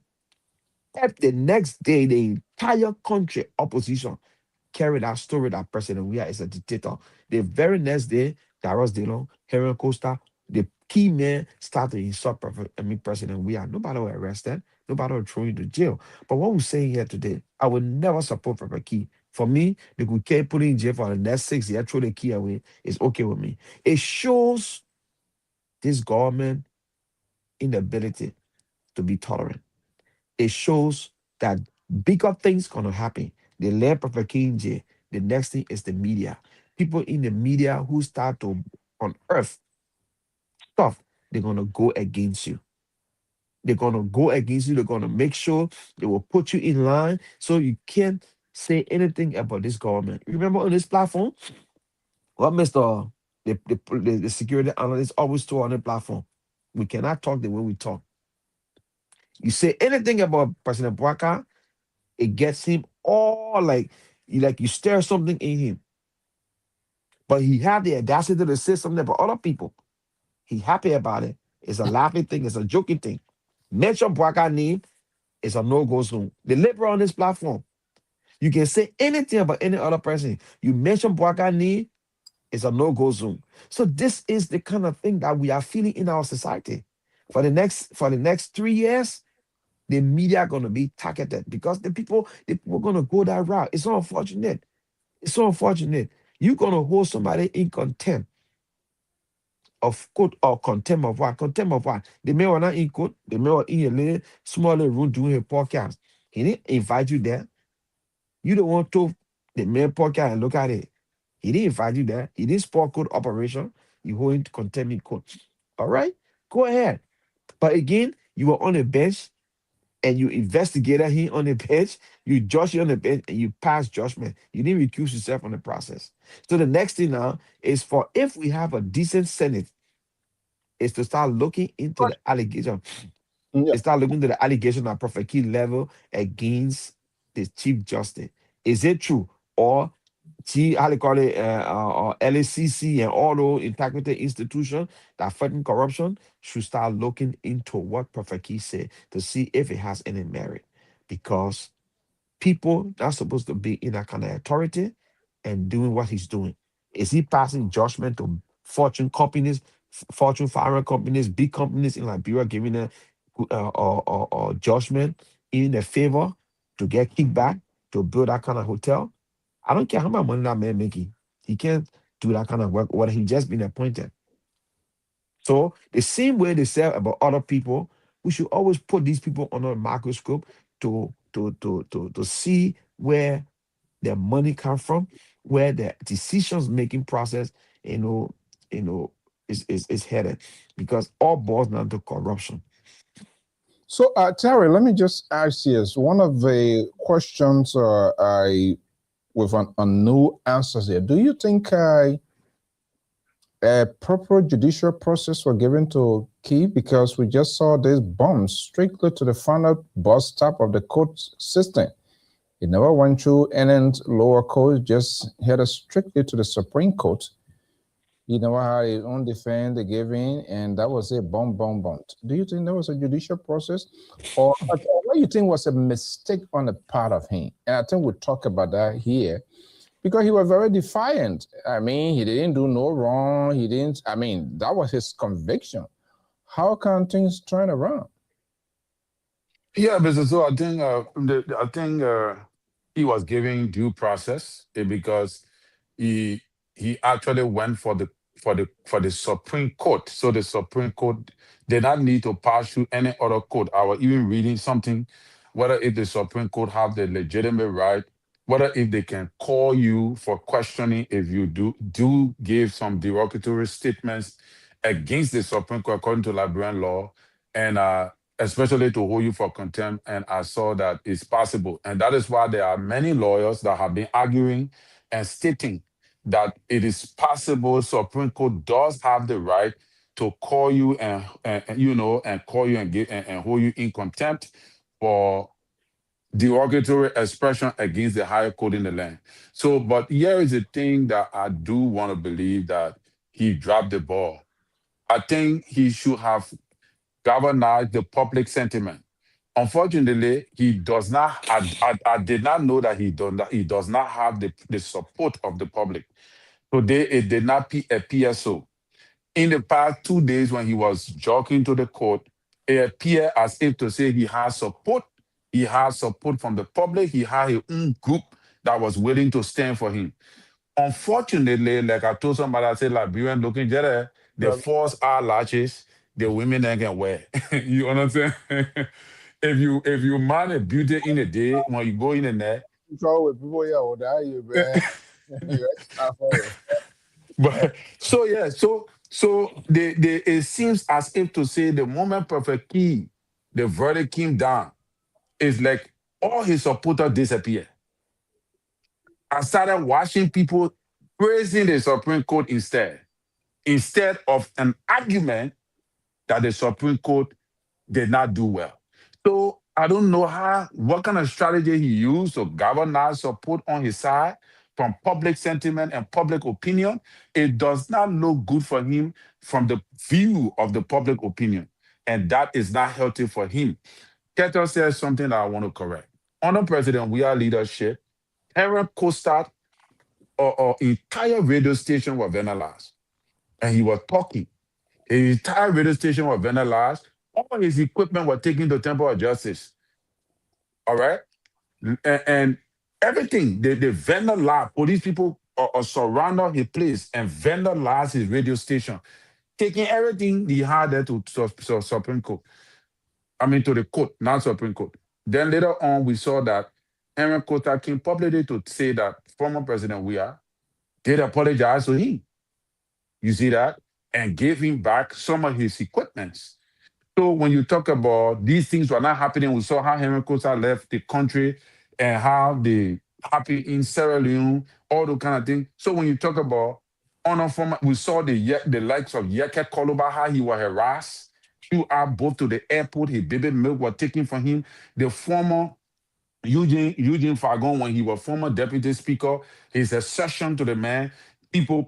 The next day, the entire country opposition carried that story that President Weah is a dictator. The very next day, Darius Dillon, Henry Costa, the key men started to insult President Weah. Nobody was arrested. Nobody was thrown into jail. But what we're saying here today, I would never support Prophet Key. For me, they could keep putting in jail for the next 6 years, throw the key away. It's okay with me. It shows this government inability to be tolerant. It shows that bigger things gonna happen. They let Prophet King jail. The next thing is the media. People in the media who start to unearth stuff, they're gonna go against you. They're gonna go against you. They're gonna make sure they will put you in line so you can't say anything about this government. Remember on this platform, what Mr. The security analyst always told on the platform, we cannot talk the way we talk. You say anything about President Boakai, it gets him all you stir something in him. But he had the audacity to say something about other people. He happy about it. It's a laughing thing. It's a joking thing. Mention Boakai name, it's a no-go zone. The liberal on this platform, you can say anything about any other person. You mention Boakai name, it's a no-go zone. So this is the kind of thing that we are feeling in our society. For the next 3 years, the media are going to be targeted because the people are going to go that route. It's so unfortunate. It's so unfortunate. You're going to hold somebody in contempt of court or contempt of what? Contempt of what? The may were not in court. The may were in a little small room doing a podcast. He didn't invite you there. You don't want to The main podcast and look at it. He didn't invite you there. He didn't sport code operation. You hold him to contempt code. All right, go ahead. But again, you were on the bench and you investigated him on the bench, you judged him on the bench, and you passed judgment. You didn't recuse yourself on the process. So the next thing now is for if we have a decent Senate, is to start looking into the allegation. Yeah. Start looking into the allegation at Prophet Key level against the Chief Justice. Is it true? Or how they call it, or LACC and all those integrity institutions that fighting corruption should start looking into what Prophet Key said to see if it has any merit. Because people not supposed to be in that kind of authority and doing what he's doing. Is he passing judgment to fortune companies, Fortune 500 companies, big companies in Liberia, giving them or judgment in their favor to get kickback to build that kind of hotel? I don't care how much money that man making. He can't do that kind of work when he just been appointed. So the same way they say about other people, we should always put these people under a microscope to see where their money come from, where their decisions making process, is headed, because all boils down to corruption. So, Terry, let me just ask you this. One of the questions with a no answers here. Do you think a proper judicial process was given to Key? Because we just saw this bomb strictly to the final bus stop of the court system. It never went through any lower court, just headed strictly to the Supreme Court. You know how his own defense they gave in, and that was it. Bomb. Do you think there was a judicial process, or what do you think was a mistake on the part of him? And I think we'll talk about that here, because he was very defiant. I mean, he didn't do no wrong. He didn't. I mean, that was his conviction. How can things turn around? Yeah, Mr. So I think he was giving due process because he actually went for the Supreme Court. So the Supreme Court did not need to pass through any other court. I was even reading something, whether if the Supreme Court have the legitimate right, whether if they can call you for questioning if you do give some derogatory statements against the Supreme Court according to Liberian law, and especially to hold you for contempt. And I saw that it's possible, and that is why there are many lawyers that have been arguing and stating that it is possible Supreme Court does have the right to call you and call you and give and hold you in contempt for derogatory expression against the higher court in the land. So, but here is the thing that I do want to believe, that he dropped the ball. I think he should have galvanized the public sentiment. Unfortunately, he does not. I did not know that he does not have the support of the public. Today, it did not appear so. In the past 2 days, when he was jogging to the court, it appeared as if to say he has support. He has support from the public. He had his own group that was willing to stand for him. Unfortunately, like I told somebody, I said, Liberian looking there, the false eyelashes, the women ain't can wear. You understand? If you mind a beauty in a day, when you go in there, With people, yeah, what are you, man? but so yeah, so it seems as if to say the moment Prophet Key, the verdict came down, it's like all his supporters disappeared. I started watching people praising the Supreme Court instead of an argument that the Supreme Court did not do well. So I don't know what kind of strategy he used to galvanize support on his side from public sentiment and public opinion. It does not look good for him from the view of the public opinion, and that is not healthy for him. Keto says something that I want to correct. Under President We Are Leadership, Aaron Costa or entire radio station was vandalized, and he was talking. His entire radio station was vandalized. All his equipment was taken to Temple of Justice. All right? And everything, they vandalized. Police people are surrounded his place and vandalized his radio station, taking everything he had there to Supreme Court. I mean, to the court, not Supreme Court. Then later on, we saw that Aaron Costa came publicly to say that former President Weah did apologize to him. You see that? And gave him back some of his equipments. So when you talk about these things were not happening, we saw how Henry Kosa left the country and how they happened in Sierra Leone, all those kind of things. So when you talk about honor former, we saw the likes of Yeke Koloba, how he was harassed, flew out both to the airport, his baby milk was taken from him. The former Eugene Fagon, when he was former deputy speaker, his accession to the man,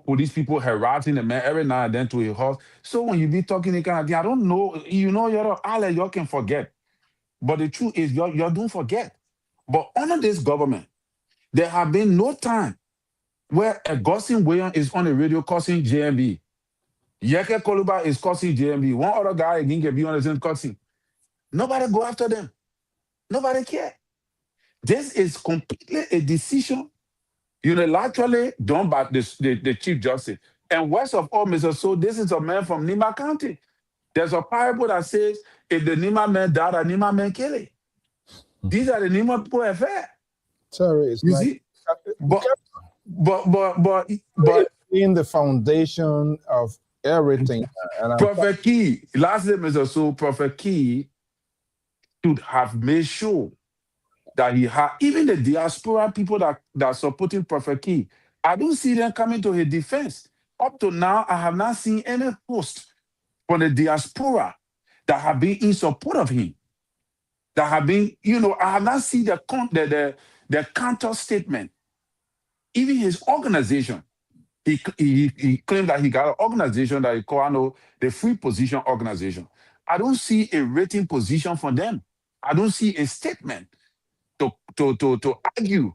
police people harassing the man every now and then to his house. So when you be talking the kind of thing, I don't know, y'all can forget. But the truth is, y'all don't forget. But under this government, there have been no time where Augustine Williams is on the radio cursing JMB. Yeke Koluba is cursing JMB. One other guy again can be on the same cursing. Nobody go after them. Nobody care. This is completely a decision unilaterally done by the Chief Justice. And worst of all, Mr. So, this is a man from Nima County. There's a parable that says, if the Nima man died, a Nima man kill it. These are the Nima people affair. Terry, it's You like, see? But in the foundation of everything. And Prophet Key, lastly, Mr. So, Prophet Key should have made sure that he had, even the diaspora people that are supporting Prophet Key, I don't see them coming to his defense. Up to now, I have not seen any post from the diaspora that have been in support of him. That have been, I have not seen the counter statement. Even his organization, he claimed that he got an organization that he called the Free Position Organization. I don't see a written position from them. I don't see a statement to argue,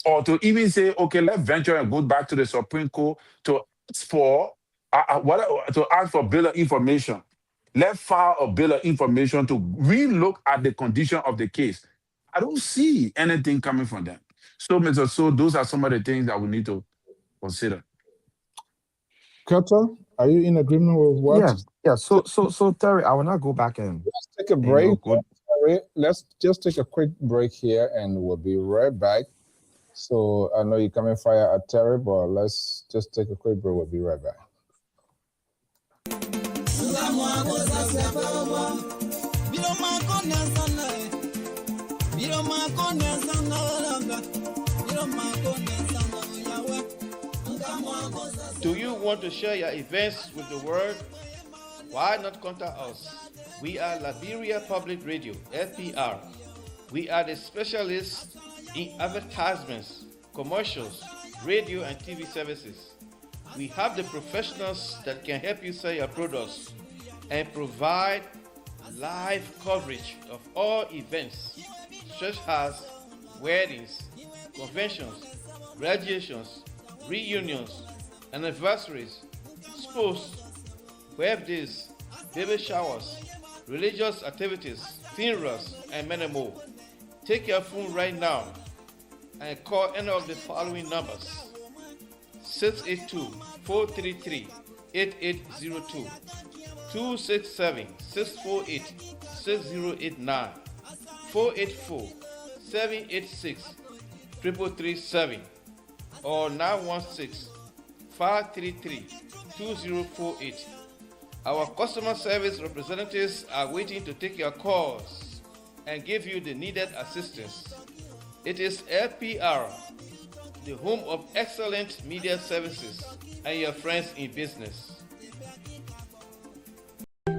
or to even say, okay, let's venture and go back to the Supreme Court to ask for a bill of information. Let's file a bill of information to re-look at the condition of the case. I don't see anything coming from them. So, Mr. So, those are some of the things that we need to consider. Carter, are you in agreement with what? Yeah. So Terry, I will not go back and let's take a break. Terry, let's just take a quick break here, and we'll be right back. So I know you're coming fire at Terry, but let's just take a quick break. We'll be right back. Do you want to share your events with the world? Why not contact us? We are Liberia Public Radio, LPR. We are the specialists in advertisements, commercials, radio and TV services. We have the professionals that can help you sell your products and provide live coverage of all events, such as weddings, conventions, graduations, reunions, anniversaries, sports, birthdays, baby showers, religious activities, funerals, and many more. Take your phone right now and call any of the following numbers: 682-433-8802, 267-648-6089, 484-786-3337, or 916-533-2048. Our customer service representatives are waiting to take your calls and give you the needed assistance. It is LPR, the home of excellent media services, and your friends in business.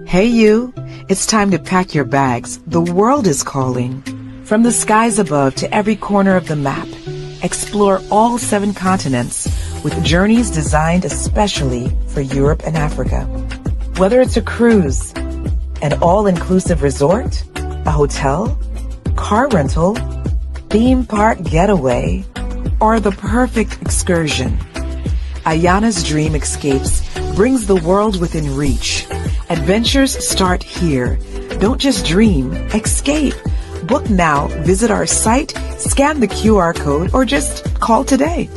Hey you, it's time to pack your bags. The world is calling. From the skies above to every corner of the map, explore all 7 continents with journeys designed especially for Europe and Africa. Whether it's a cruise, an all-inclusive resort, a hotel, car rental, theme park getaway, or the perfect excursion, Ayana's Dream Escapes brings the world within reach. Adventures start here. Don't just dream, escape. Book now, visit our site, scan the QR code, or just call today.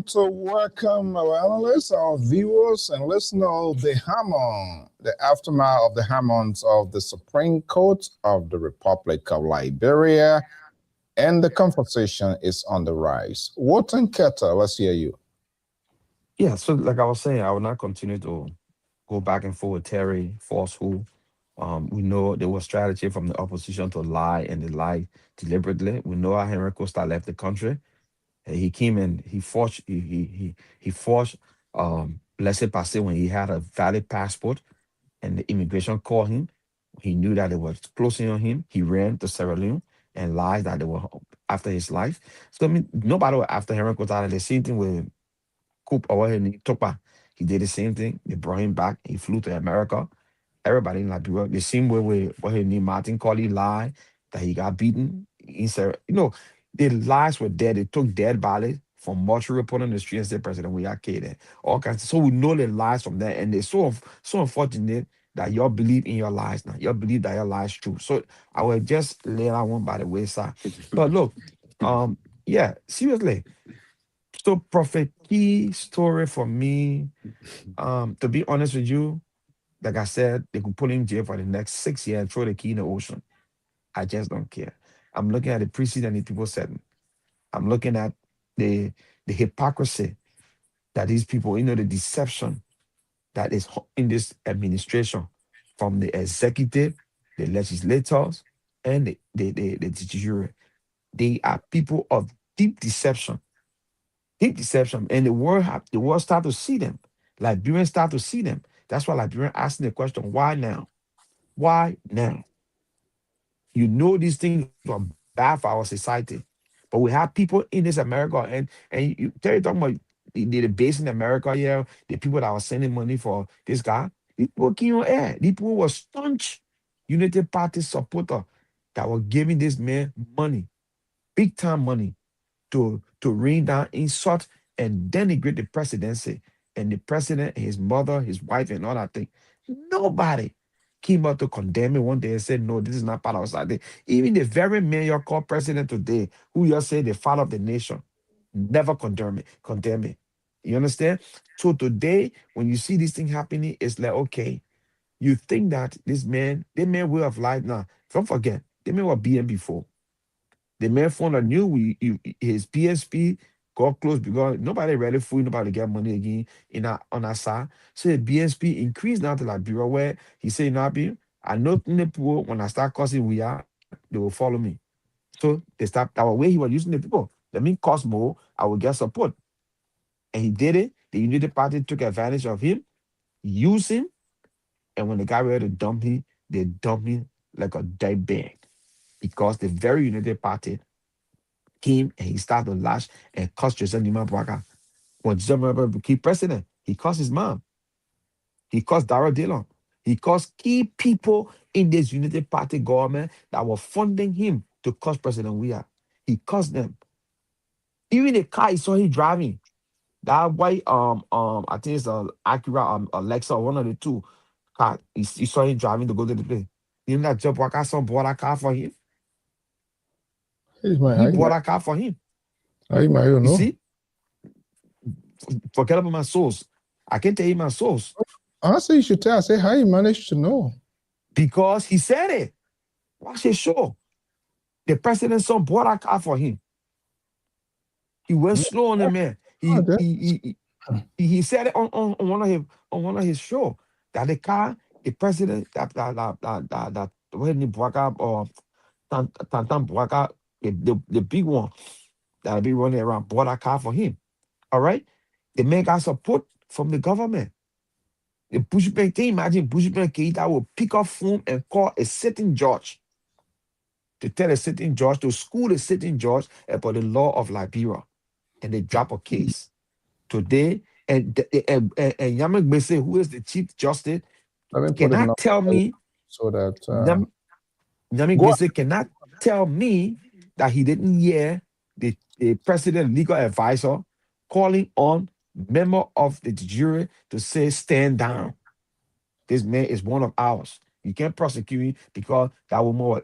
want to welcome our analysts, our viewers, and let's know the aftermath of the Hammons of the Supreme Court of the Republic of Liberia, and the conversation is on the rise. Wharton Ketter, let's hear you. Yeah, so like I was saying, I will not continue to go back and forth with Terry, falsehood. We know there was strategy from the opposition to lie, and they lie deliberately. We know how Henry Costa left the country. He came and he forged he forged laissez-passer when he had a valid passport, and the immigration called him. He knew that they were closing on him. He ran to Sierra Leone and lied that they were after his life. So I mean, nobody was after Henry Costa. The same thing with Coop or Topa. He did the same thing. They brought him back. He flew to America. Everybody in Liberia, the same way with what his name Martin Colley lied that he got beaten. He said, the lies were dead. They took dead bodies from mortuary, put on the street and said, President, we are kidding. All kinds. So we know the lies from there. And they're so unfortunate that y'all believe in your lies now. Y'all believe that your lies true. So I will just lay that one by the wayside. But look, yeah, seriously. So Prophet Key story for me, to be honest with you, like I said, they could put him in jail for the next 6 years and throw the key in the ocean. I just don't care. I'm looking at the precedent in people's setting. I'm looking at the hypocrisy that these people, the deception that is in this administration from the executive, the legislators, and the judiciary. They are people of deep deception. Deep deception. And the world start to see them. Liberians start to see them. That's why Liberians asking the question, why now? Why now? You know these things are bad for our society. But we have people in this America, and you Terry talking about the base in America here, the people that were sending money for this guy, these people came on air. These people were staunch United Party supporter that were giving this man money, big time money, to rain down insult and denigrate the presidency and the president, his mother, his wife, and all that thing. Nobody came out to condemn it one day and said, no, this is not part of society. Even the very man you call president today, who you say the father of the nation, never condemn it. You understand? So today, when you see this thing happening, it's like, okay, you think that this man way of life now, don't forget, they man was BM before. The man found a new his PSP got closed because nobody really free, nobody get money again on our side. So the BSP increased now to Liberia where he said, I know the people when I start causing they will follow me. So they start our way he was using the people. That means cost more, I will get support. And he did it. The United Party took advantage of him, used him, and when they got ready to dump him, they dumped him like a dead bag. Because the very United Party came and he started to lash and cuss Joseph Nima Bwaka. When Joseph Nima became president, he cussed his mom. He cussed Dara Dillon. He cussed key people in this United Party government that were funding him to cuss President Weah. He cussed them. Even the car he saw him driving, that white I think it's a Acura Alexa or one of the two car. He saw him driving to go to the place. You know that Joe Bwaka son bought a car for him. He bought a car for him. You see? Forget about my source. I can't tell you my source. I say you should tell. I say how you managed to know. Because he said it. Watch his show. The president's son bought a car for him. He went slow on the man. He said it on one of his show that the car, the president that when he Bwaka or Tantan Bwaka, the big one that'll be running around bought a car for him. All right? The man got support from the government. The Bushman, can you imagine Bushman Keita will pick up phone and call a sitting judge to tell a sitting judge, to school a sitting judge about the law of Liberia, and they drop a case. Today, and Yamek Bese, who is the Chief Justice, cannot tell me so that Yamek Bese cannot tell me that he didn't hear the president legal advisor calling on member of the jury to say stand down. This man is one of ours. You can't prosecute him because that will more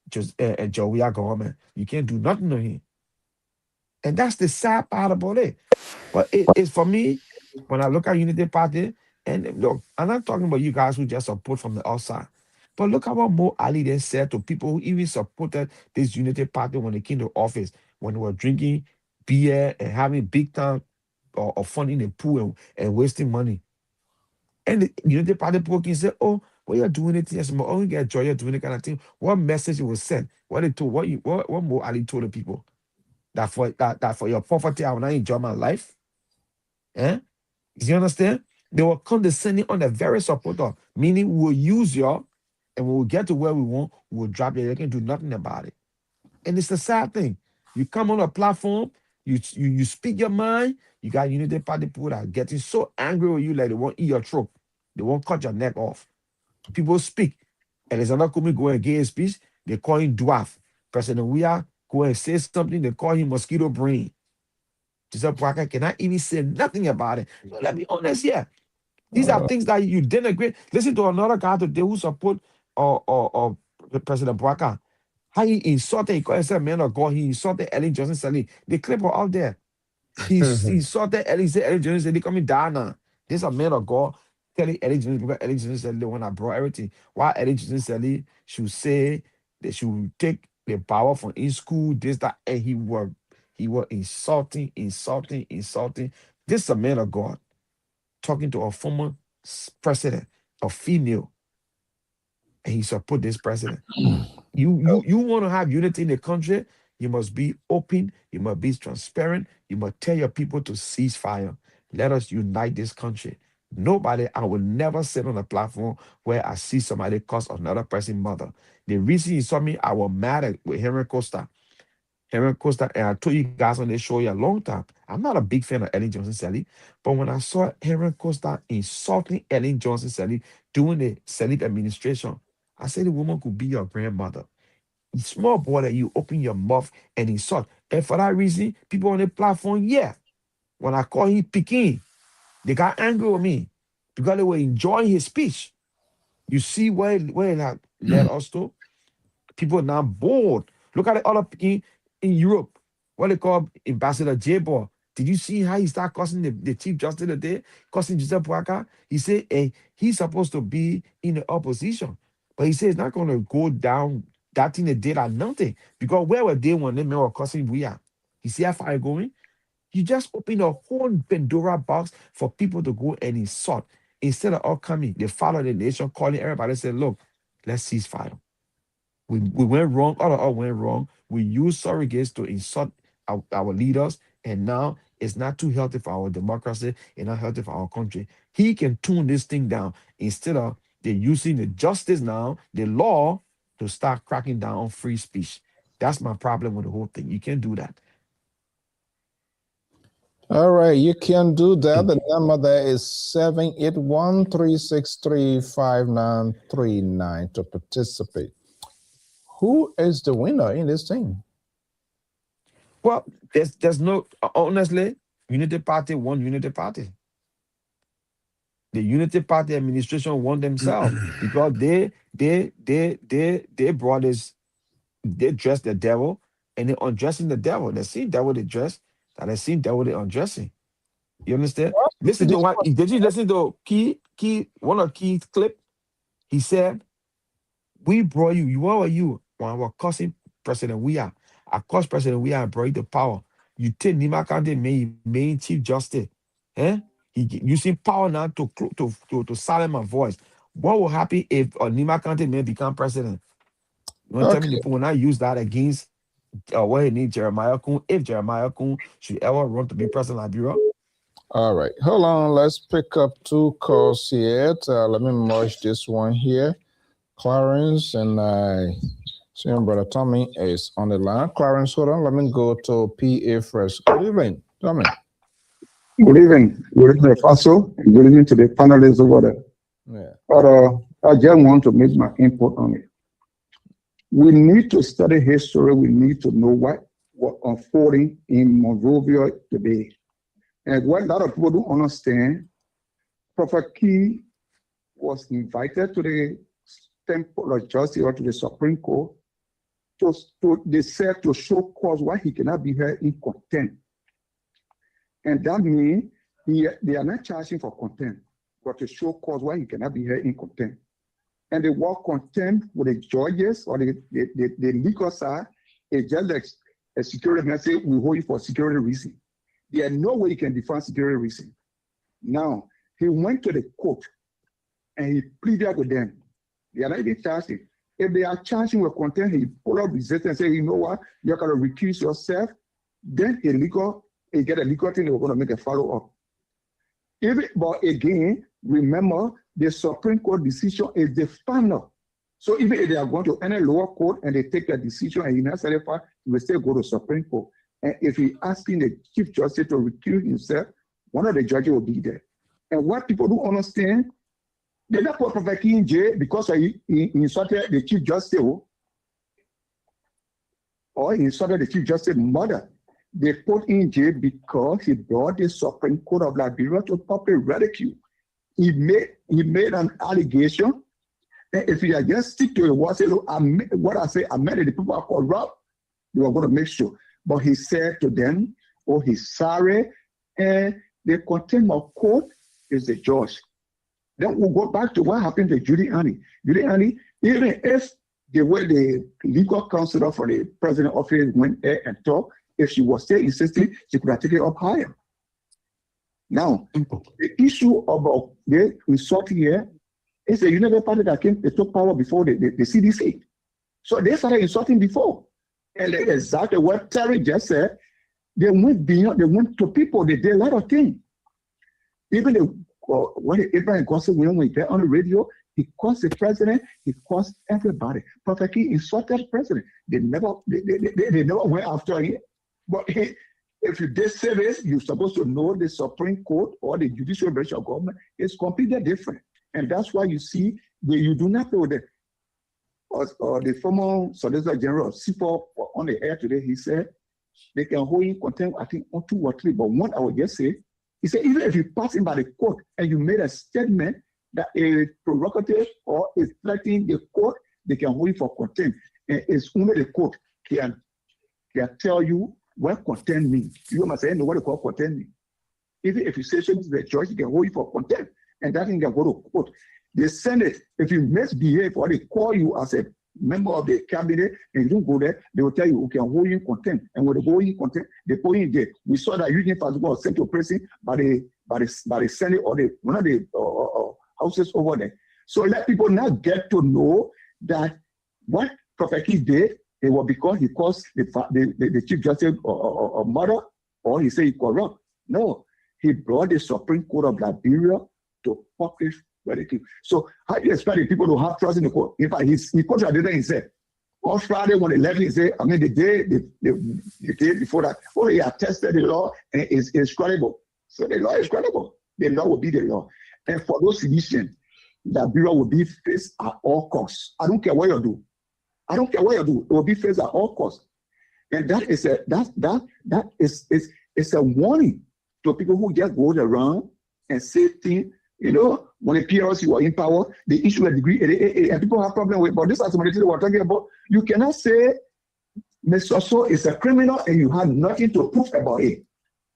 just Joey government. You can't do nothing to him. And that's the sad part about it. But it's for me, when I look at Unity Party, and look, I'm not talking about you guys who just support from the outside. But look at what Mo Ali then said to people who even supported this Unity Party when they came to office, when they were drinking beer and having big time or fun in the pool and wasting money. And the Unity Party people can say, oh, what you're doing it, yes, oh, you get joy, you're doing it kind of thing. What message it was sent? What they told, what Mo Ali told the people? That for your poverty, I will not enjoy my life. Eh? You understand? They were condescending on the very supporter, meaning we'll use you, and when we get to where we want, we'll drop you. They can do nothing about it. And it's the sad thing. You come on a platform, you speak your mind, you got Unity Party people that are getting so angry with you like they won't eat your throat. They won't cut your neck off. People speak. Alexander Kumi go and give a speech, they call him dwarf. President Weah go and say something, they call him mosquito brain. Giselle Parker cannot even say nothing about it. So let's be honest here. These are things that you denigrate. Listen to another guy today who support or President Bwaka. How he insulted, he called himself man of God. He insulted Ellen Johnson Sirleaf. The clip are out there. He insulted Ellen, said Ellen Johnson Sirleaf coming down now. This is a man of God telling Ellen Johnson because Ellen Johnson Sirleaf when I brought everything. Why Ellen Johnson Sirleaf should say that she will take the power from in school, this, that, and he was insulting. This is a man of God talking to a former president, a female, and he support this president. You want to have unity in the country, you must be open, you must be transparent, you must tell your people to cease fire. Let us unite this country. Nobody, I will never sit on a platform where I see somebody curse another person's mother. The reason you saw me, I was mad with Henry Costa. Henry Costa, and I told you guys on this show a long time, I'm not a big fan of Ellen Johnson Sirleaf, but when I saw Henry Costa insulting Ellen Johnson Sirleaf during the Sirleaf administration, I said the woman could be your grandmother. Small boy that you open your mouth and insult. And for that reason, people on the platform, yeah, when I call him Peking, they got angry with me because they were enjoying his speech. You see where it had led us to? People now bored. Look at the other Peking in Europe, what they call Ambassador J-Ball. Did you see how he started cussing the Chief Justice today, cussing Joseph Boakai? He said he's supposed to be in the opposition, but he said it's not going to go down that thing they did at nothing because where were they when they were cussing we are? You see how far it's going? You just open a whole Pandora box for people to go and insult. Instead of all coming, they follow the nation, calling everybody, say, look, let's cease fire. We went wrong, all of us went wrong. We used surrogates to insult our leaders, and now it's not too healthy for our democracy and not healthy for our country. He can tune this thing down instead of they're using the justice now, the law, to start cracking down on free speech. That's my problem with the whole thing. You can't do that. All right, you can do that. The number there is 781-363-5939 to participate. Who is the winner in this thing? Well, there's no, honestly, Unity Party won Unity Party. The Unity Party administration won themselves because they brought this, they dressed the devil and they undressing the devil. The same devil they dress, and the same devil they undressing. You understand? Listen to what did you listen to Key one of Key's clip? He said, we brought you, what were you? When I was cussing President Weah. I cussed President Weah and brought you the power. You take Nima County main Chief Justice. He using power now to silence my voice. What will happen if Nima County may become president? You want to tell me the when I use that against what he need Jeremiah Kun, if Jeremiah Kun should ever run to be president of Liberia? All right, hold on. Let's pick up two calls here. Let me merge this one here. Clarence and I see Brother Tommy is on the line. Clarence, hold on. Let me go to PA first. Good evening, Tommy. Good evening. Good evening, Faso. Good evening to the panelists over there. Yeah. But I just want to make my input on it. We need to study history. We need to know what was unfolding in Monrovia today. And what a lot of people don't understand, Prophet Key was invited to the Temple of Justice or to the Supreme Court they said to show cause why he cannot be held in contempt. And that means they are not charging for contempt, but to show cause why he cannot be held in contempt. And the word contempt with the judges or the legal side is just like a security man say, we hold you for security reason. There is no way you can define security reason. Now, he went to the court and he pleaded with them. They are not even charging. If they are charging with contempt, he pull up resistance and say, you know what, you're going to recuse yourself. Then he get a legal thing, they were going to make a follow-up. But again, remember, the Supreme Court decision is the final. So even if they are going to any lower court and they take a decision and he not satisfied, he will still go to Supreme Court. And if he asking the Chief Justice to recuse himself, one of the judges will be there. And what people don't understand, they not put Prophet King in jail because he insulted the Chief Justice or he insulted the Chief Justice's mother. They put in jail because he brought the Supreme Court of Liberia to public ridicule. He made an allegation, and if he had just stick to it, what I say, I meant that the people are corrupt, they were going to make sure. But he said to them, oh, he's sorry, and the contempt of court is the judge. Then we'll go back to what happened to Giuliani. Giuliani, even if the way the legal counselor for the president office went there and talked, if she was still insisting, she could have taken it up higher. Now, the issue about the result here is the United Party that they took power before the CDC. So they started insulting before. And exactly what Terry just said, they went beyond, they went to people, they did a lot of things. Even when Abraham Gossett went on the radio, he caused the president, he caused everybody. Perfectly insulted the president. They never went after him. But if you did say this, you're supposed to know the Supreme Court or the judicial branch of government is completely different. And that's why you see that you do not know that. Or the former Solicitor General of CIFOR on the air today, he said they can hold in contempt, I think, on 2 or 3. But one I would just say, he said, even if you pass in by the court and you made a statement that is provocative or is threatening the court, they can hold you for contempt. And it's only the court can tell you what contempt means. You must say, know what they call contempt means. Even if you say something to the judge, they can hold you for contempt. And that thing can go to court. The Senate, if you misbehave or they call you as a member of the cabinet and you don't go there, they will tell you, we can hold you in contempt. And when they hold you in contempt, they put you in there. We saw that Eugene Pascal was sent to prison by the Senate or one of the houses over there. So let people now get to know that what Prophet King did, it was because he caused the Chief Justice or murder, or he said he corrupt. No, he brought the Supreme Court of Liberia to public ridicule. So how do you expect the people to have trust in the court? In fact, he contradicted himself. On Friday, when 11, he said, I mean, the day before that, oh, he attested the law and it's credible. So the law is credible. The law will be the law. And for those citizens, Liberia will be faced at all costs. I don't care what you do. I don't care what you do. It will be faced at all costs. And that is a warning to people who just go around and say things. You know, when the PRC were in power, they issue a degree, and people have problem with. But this assimilation we're talking about, you cannot say Mr. So is a criminal and you have nothing to prove about it.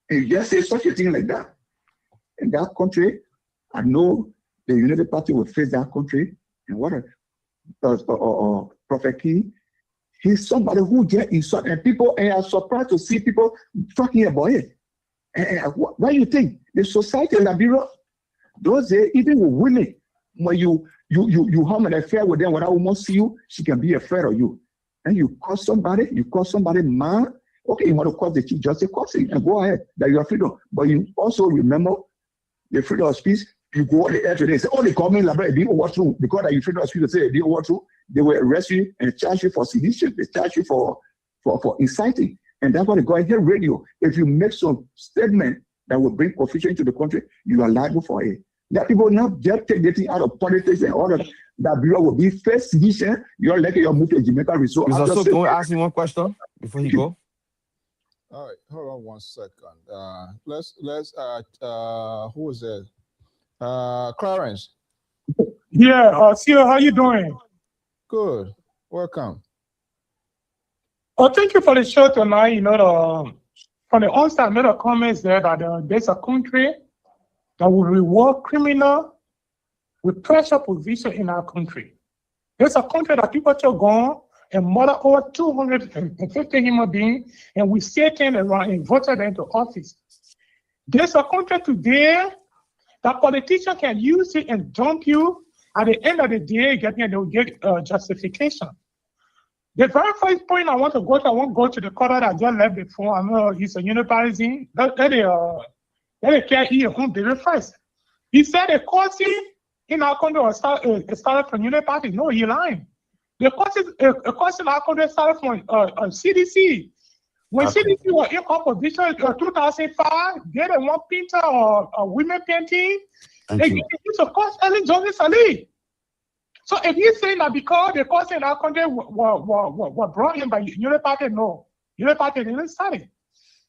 And you just say such a thing like that. In that country, I know the United Party will face that country. And what Prophet King, he's somebody who just insulted and people and are surprised to see people talking about it. And what do you think? The society in Liberia, those days, even with women, when you have an affair with them, when a woman see you, she can be afraid of you. And you call somebody man, okay, you want to call the Chief Justice, call it and go ahead, that you are freedom. But you also remember the freedom of speech. You go on the air today and say, oh, they call me Labra, they didn't overthrow. Because you freedom of speech, they say they didn't overthrow. They will arrest you and charge you for sedition. They charge you for inciting. And that's why they go ahead radio. If you make some statement that will bring confusion into the country, you are liable for it. Let people not just take the thing out of politics and all that. That Bureau will be first sedition. You're like your move to Jamaica resort. Mr. So, can we ask you one question before you go? All right, hold on 1 second. Let's who is there? Clarence. Yeah, Sio, how you doing? Good. Welcome. Well, thank you for the show tonight. You know, from the onset, I made a comment there that there's a country that will reward criminal with pressure position in our country. There's a country that people just gone and murder over 250 human beings, and we sit in around and voted into office. There's a country today that politicians can use it and dump you. At the end of the day, they'll get justification. The very first point I won't go to the color that I just left before. I know he's a unitarian. Let it carry here home the first. He said the courses in our country started from unitarian. No, he lying. The courses in our country started from CDC. When CDC was in opposition in 2005, they didn't want painter or women painting. They used to course Ellen Jones Ali. So if you're saying that because the course in our country were brought in by Uniparte, no. Uniparte didn't study.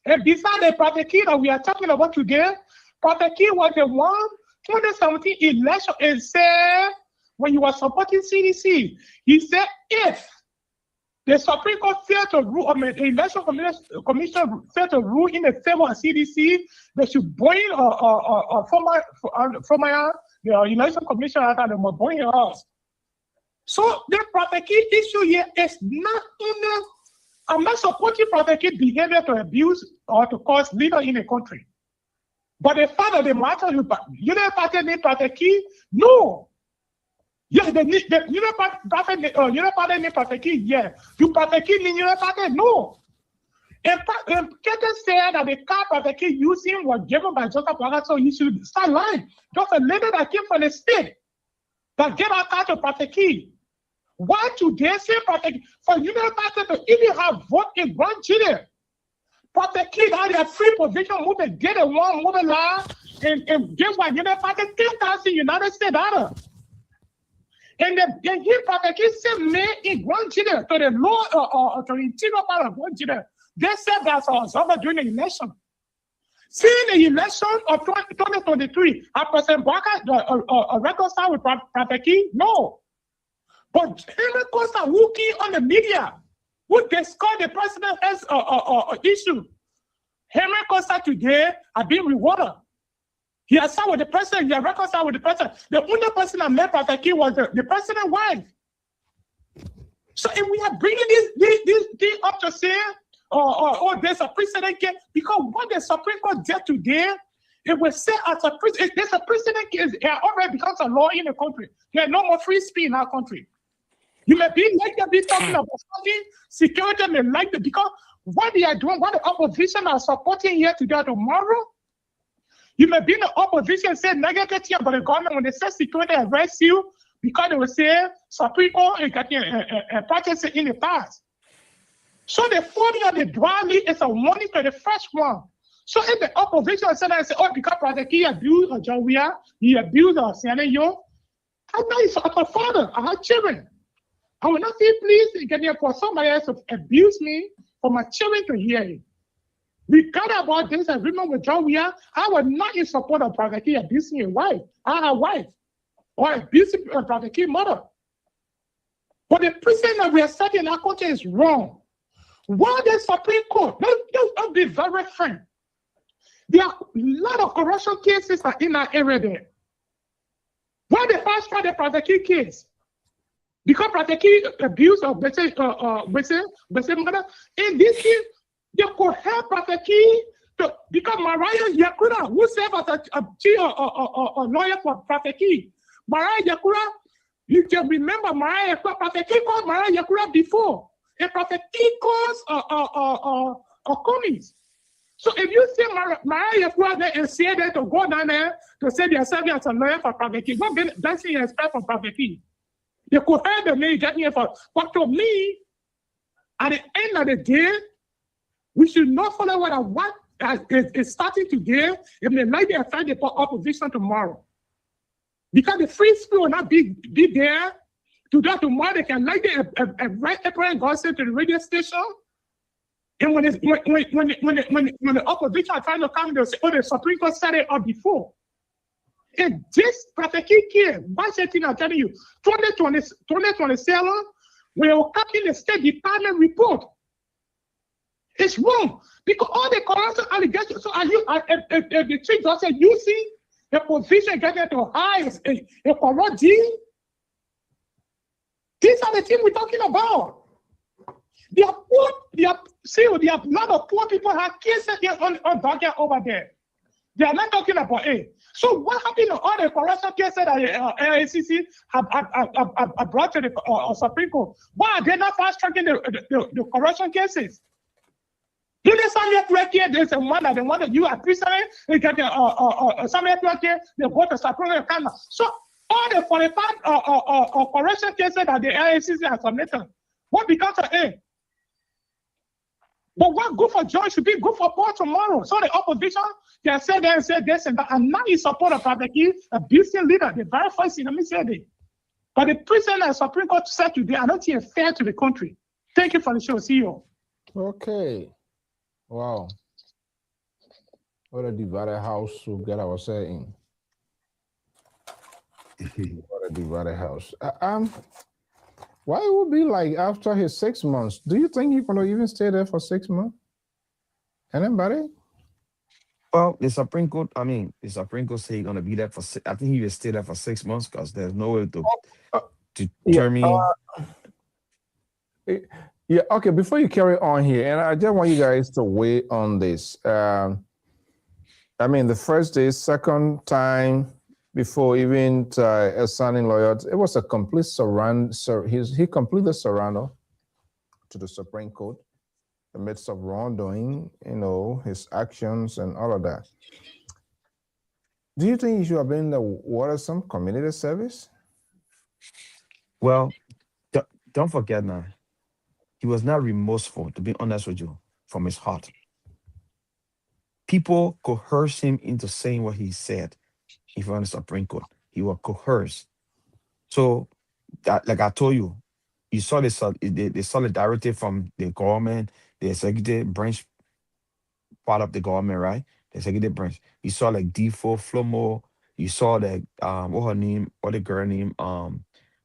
And besides the Proteki that we are talking about today, Proteki was the one 2017 election and said when you were supporting CDC, he said if the Supreme Court failed to rule, the Election Commission failed to rule in the favor of CDC, they should bring from the Election Commission that they must bring us. So the Proteki issue here is not only, I'm not supporting Proteki behavior to abuse or to cause leader in a country. But the fact of the matter, you know, Proteki, no. Yes, the Uniparte need Proteki, yeah. You Proteki need Uniparte, no. And Ketan said that the car Proteki using was given by Joseph Braga, so you should start lying. Just a lady that came from the state that gave our car to Proteki. Why today say Proteki? For Uniparte to even have vote in Grand Chile. Proteki had a free position, move and get a one, move a law, and give what Uniparte 10,000 United States dollars. And then he Proteki said me in Grand Chile to the law to the interior part of Grand Chile. They said that's observer during the election. See the election of 2023, President Baka reconciled with Proteki? No. But Henry Costa Wookie on the media who discussed the president's issue. Henry Costa today has been rewarded. He has sat with the president, he has reconciled with the president. The only person that met Proteki was the president's wife. So if we are bringing this up to say, there's a precedent case, because what the Supreme Court did today, it was said as a precedent. There's a precedent case, it already becomes a law in the country. There's no more free speech in our country. You may be like to be talking about something, security may like it, because what they are doing, what the opposition are supporting here today tomorrow, you may be in the opposition and say negative thing about the government when they say security arrest you, because they will say Supreme Court and practice in the past. So the 40 of the dwelling is a warning to the first one. So if the opposition said that, say, oh, because Proteki abused Jawia, he abused Senayo, I know he's a father, I have children. I will not feel pleased again for somebody else to abuse me, for my children to hear it. We got about this agreement with Jawia. I was not in support of Proteki abusing a wife, our wife, or abusing Proteki mother. But the precedent that we are setting in our country is wrong. Why the Supreme Court? Let's be very frank. There are a lot of corruption cases in our area there. Why the first tried the Proteki case? Because Proteki abuse of mother. In this case, they could help Proteki to become Mariah Yakura, who served as a lawyer for Proteki. Mariah Yakura, you can remember Mariah Yakura. Proteki called Mariah Yakura before. And Proteki calls commies. So if you see Mariah Yakura there and say that to go down there to say they're serving as a lawyer for Proteki, what does he expect from Proteki? They could have the name getting here for. But to me, at the end of the day, we should not follow what is starting today. It may not affect the opposition tomorrow. Because the free speech will not be there. Today, tomorrow, they can like a right April gossip to the radio station. And when the opposition are trying to come, they'll say, oh, the Supreme Court set it up before. And this Proteki case, I'm telling you, 2027, we will copy the State Department report It's wrong because all the corruption allegations. So are you? The chief just said using the position getting to hire a corrupt deal. These are the things we're talking about. There are poor. There are a lot of poor people have cases on docket over there. They are not talking about it. So what happened to all the corruption cases that LACC have brought to the Supreme Court? Why are they not fast tracking the corruption cases? Do they Samuel Tueke? There's a one that you are president. They get Samuel Tueke. They go to Supreme Court of Canada. So all the 45 corruption cases that the LACC has submitted, what becomes of it? But what good for John should be good for Paul tomorrow. So the opposition can say that and say this and that. And now in support of Abeki, a business leader, the very first thing, let me say it. But the president and Supreme Court said today, I don't think it's fair to the country. Thank you for the show. See you. Okay. Wow. What a divided house to get ourselves in. What a divided house. Why it would be like after his 6 months? Do you think he's gonna even stay there for 6 months? Anybody? Well, the Supreme Court say he's gonna be there for. I think he will stay there for 6 months because there's no way to determine. Yeah. Okay. Before you carry on here, and I just want you guys to weigh on this. The first day, second time. Before even assigning lawyers, it was a complete surround. He completely surrendered to the Supreme Court in the midst of wrongdoing, his actions and all of that. Do you think he should have been awarded some community service? Well, don't forget now, he was not remorseful, to be honest with you, from his heart. People coerced him into saying what he said. If you're on the Supreme Court, he was coerced. So, like I told you, you saw the solidarity from the government, the executive branch, part of the government, right? The executive branch. You saw like D4 Flomo. You saw that what the girl name,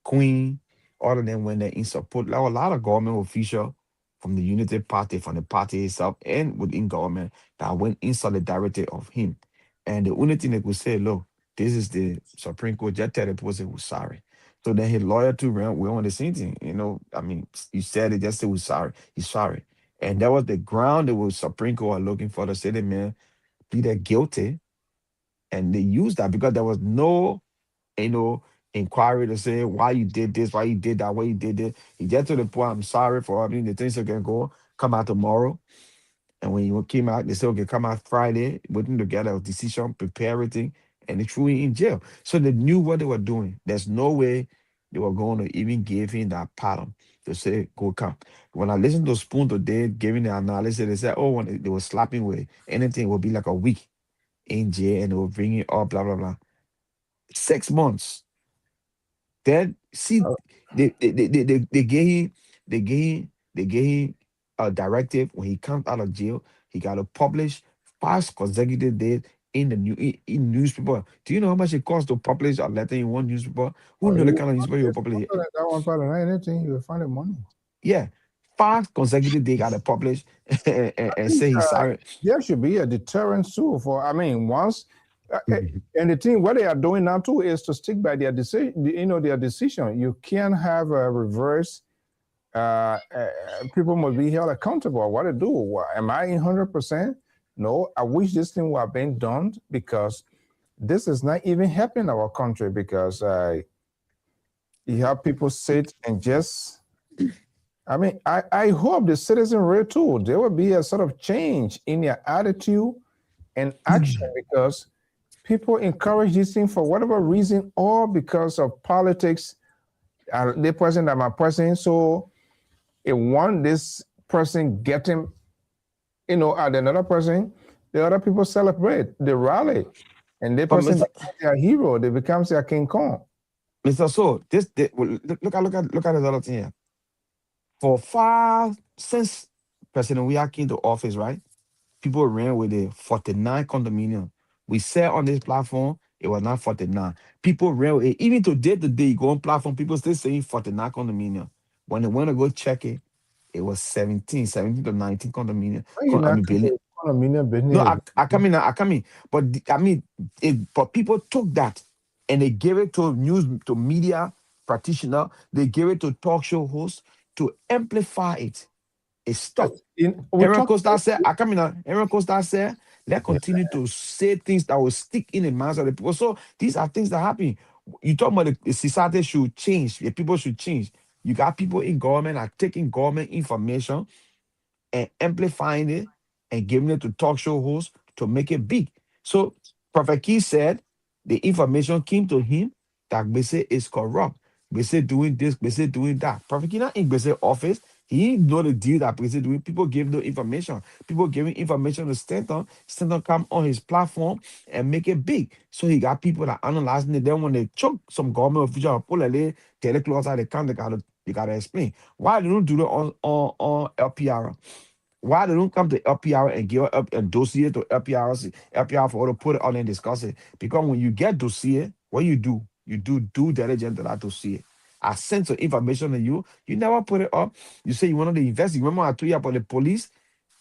Queen. All of them went there in support. Like a lot of government officials from the Unity Party, from the party itself, and within government that went in solidarity of him. And the only thing they could say, look, this is the Supreme Court. Just tell the person who's sorry. So then his lawyer too, we on the same thing. You said it, just say we're sorry. He's sorry. And that was the ground that was Supreme Court were looking for to say the man pleaded guilty. And they used that because there was no, inquiry to say why you did this, why you did that, why you did it. He get to the point, I'm sorry for the things that can go, come out tomorrow. And when you came out, they said, okay, come out Friday, putting together a decision, prepare everything, and they threw him in jail. So they knew what they were doing. There's no way they were going to even give him that pardon to say, go come. When I listened to Spoon today, giving the analysis, they said, when they were slapping with anything, it would be like a week in jail, and they will bring it up, blah, blah, blah. 6 months. Then, see, they gave him a directive when he comes out of jail. He got to publish 5 consecutive days in the newspaper. Do you know how much it costs to publish a letter in one newspaper? Who knows the kind of newspaper you publish? That one part of anything, you will find the money. Yeah, 5 consecutive days got to publish and say he's sorry. There should be a deterrent too. Once. And the thing, what they are doing now too, is to stick by their decision. Their decision. You can't have a reverse. People must be held accountable. What to do? Am I in 100%? No. I wish this thing were being done because this is not even helping our country. Because you have people sit and just. I hope the citizenry too. There will be a sort of change in their attitude and action because. People encourage this thing for whatever reason, or because of politics. The person that my person, so if this person get him, at another person, the other people celebrate, they rally, and the person becomes their hero. They become their King Kong. Mr. So look at this other thing here. Since President Weah came to office, right? People ran with the 49 condominium. We said on this platform, it was not 49. People ran with it. Even today, you go on platform, people still saying 49 condominium. When they want to go check it, it was 17 to 19 condominium. Why you not Building. condominium business? No, I come in. But but people took that and they gave it to media practitioner. They gave it to talk show hosts to amplify it. It stopped. Aaron Costa said, Aaron Costa said, let's continue to say things that will stick in the minds of the people. So these are things that happen. You talk about the society should change. The people should change. You got people in government are taking government information and amplifying it and giving it to talk show hosts to make it big. So Prophet Key said the information came to him that Bese is corrupt. Bese doing this, Bese doing that. Prophet Key not in Bese office. He didn't know the deal that Bese doing. People gave no information. People giving information to Stanton. Stanton come on his platform and make it big. So he got people that analyzing it. Then when they choke some government official, pull a lay, tell the close out the count, they gotta explain. Why they don't do it on LPR? Why they don't come to LPR and give up a dossier to LPR for to put it on and discuss it? Because when you get dossier, what you do due diligence to that dossier. I sent some information to you. You never put it up. You say you wanted to invest. Remember I told you about the police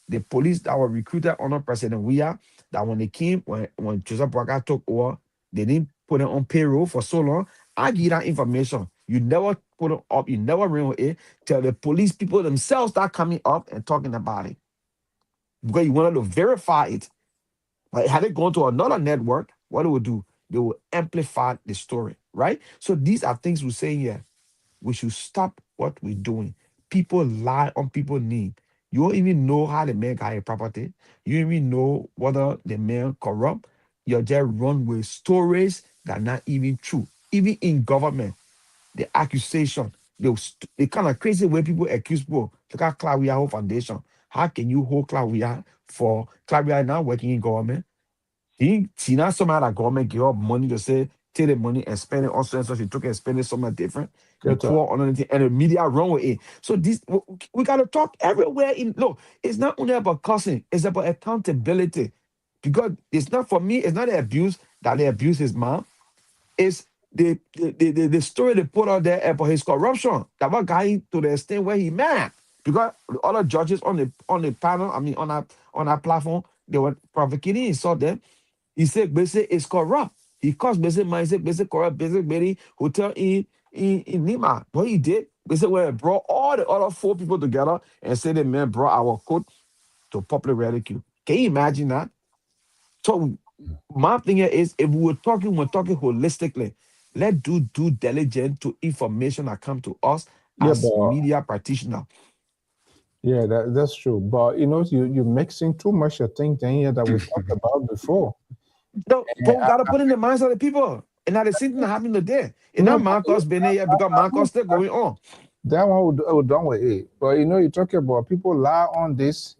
that were recruited under President Weah, that when they came, when Joseph Boakai took over, they didn't put it on payroll for so long. I give that information. You never put it up. You never ring with it till the police people themselves start coming up and talking about it. Because you wanted to verify it. But had it gone to another network, what it would do? They will amplify the story, right? So these are things we're saying here. We should stop what we're doing. People lie on people's name. You don't even know how the man got a property. You don't even know whether the man corrupt. You're just run with stories that are not even true. Even in government, the accusation, the kind of crazy way people accuse people. Look at Claudia Whole Foundation. How can you hold Claudia for Claudia now working in government? She not somehow that government give her money to say, take the money and spend it also, and so she took it and spend it somewhere different. You pour on anything, and the media run with it. So we gotta talk everywhere. Look, it's not only about cussing, it's about accountability. Because it's not for me, it's not the abuse that they abuse his mom. It's the story they put out there about his corruption that what got him to the extent where he mad. Because the other judges on the panel, on our platform, they were provocating, he saw them. He said Bese is corrupt. He caused Bese money, said Bese corrupt, Bese Betty hotel in Lima. What he did, Bese went and brought all the other 4 people together and said the man brought our code to popular ridicule. Can you imagine that? So my thing here is, if we're talking holistically. Let's do due diligence to information that come to us as media practitioners. Yeah, that's true. But you're mixing too much of things in here that we talked about before. No, but we gotta put in the minds of the people. And now the same thing happening today. And now Marcos been here because Marcos still going on. That one we're done with it. But you talk about people lie on this.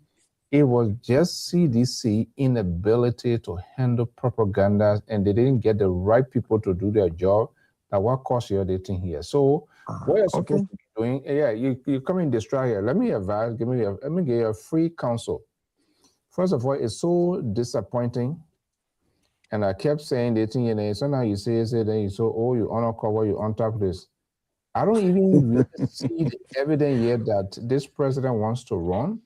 It was just CDC inability to handle propaganda, and they didn't get the right people to do their job. That what caused your dating here. So what you're supposed to be doing, you come in destroy here. Let me advise, let me give you a free counsel. First of all, it's so disappointing. And I kept saying the thing, so now you say, then you say, oh, you honor cover, you on top of this. I don't even really see the evidence yet that this president wants to run.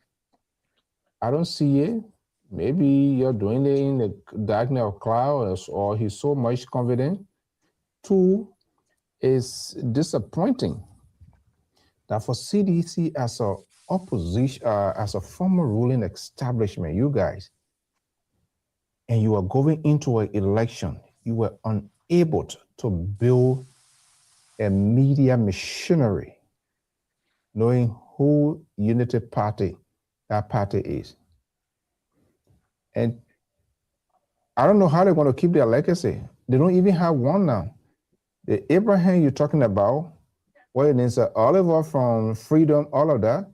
I don't see it. Maybe you're doing it in the darkness of clouds, or he's so much confident. 2, is disappointing that for CDC as a opposition, as a former ruling establishment, you guys, and you are going into an election, you were unable to build a media machinery, knowing who Unity Party, that party is. And I don't know how they're going to keep their legacy. They don't even have one now. The Abraham you're talking about, what it is, Oliver from Freedom, all of that,